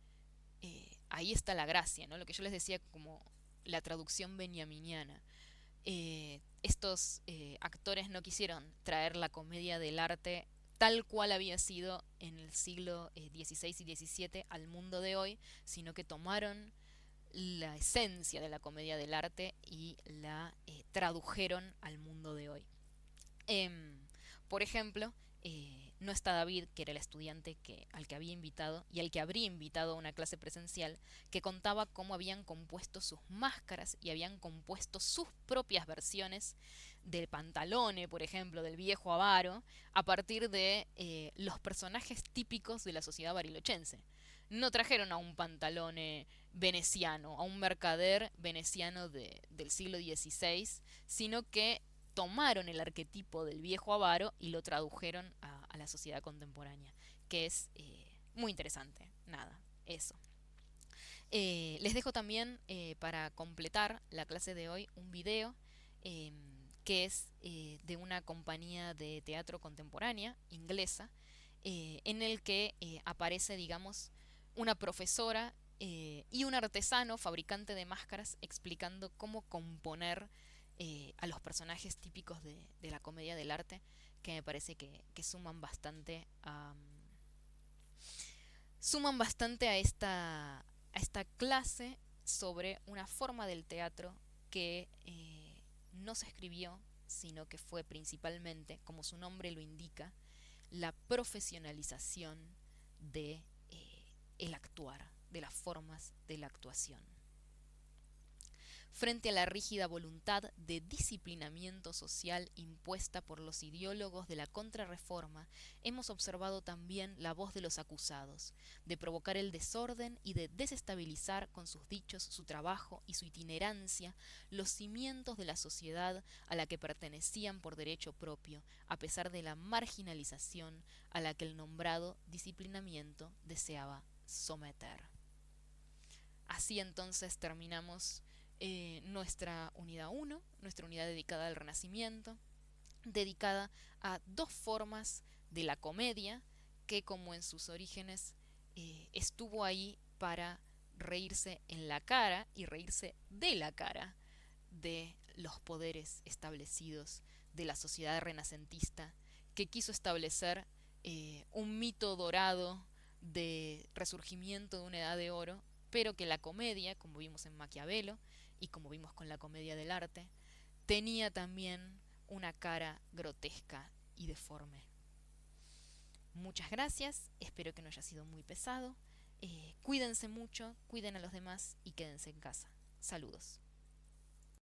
ahí está la gracia, ¿no? Lo que yo les decía como la traducción benjaminiana. Estos actores no quisieron traer la comedia del arte tal cual había sido en el siglo XVI y XVII al mundo de hoy, sino que tomaron la esencia de la comedia del arte y la tradujeron al mundo de hoy. Em, por ejemplo, no está David, que era el estudiante al que había invitado y al que habría invitado a una clase presencial, que contaba cómo habían compuesto sus máscaras y habían compuesto sus propias versiones del Pantalone, por ejemplo, del viejo avaro, a partir de los personajes típicos de la sociedad barilochense. No trajeron a un Pantalone veneciano, a un mercader veneciano del siglo XVI, sino que tomaron el arquetipo del viejo avaro y lo tradujeron a la sociedad contemporánea, que es muy interesante. Nada, eso. Les dejo también para completar la clase de hoy un video eh, que es de una compañía de teatro contemporánea inglesa, en el que aparece, digamos, una profesora y un artesano fabricante de máscaras explicando cómo componer a los personajes típicos de la comedia del arte, que me parece que suman bastante a esta clase sobre una forma del teatro que no se escribió, sino que fue principalmente, como su nombre lo indica, la profesionalización de el actuar, de las formas de la actuación. Frente a la rígida voluntad de disciplinamiento social impuesta por los ideólogos de la contrarreforma, hemos observado también la voz de los acusados, de provocar el desorden y de desestabilizar con sus dichos, su trabajo y su itinerancia los cimientos de la sociedad a la que pertenecían por derecho propio, a pesar de la marginalización a la que el nombrado disciplinamiento deseaba someter. Así entonces terminamos nuestra unidad 1, nuestra unidad dedicada al Renacimiento, dedicada a dos formas de la comedia que, como en sus orígenes, estuvo ahí para reírse en la cara y reírse de la cara de los poderes establecidos de la sociedad renacentista, que quiso establecer un mito dorado de resurgimiento de una edad de oro, pero que la comedia, como vimos en Maquiavelo y como vimos con la comedia del arte, tenía también una cara grotesca y deforme. Muchas gracias, espero que no haya sido muy pesado. Cuídense mucho, cuiden a los demás y quédense en casa. Saludos.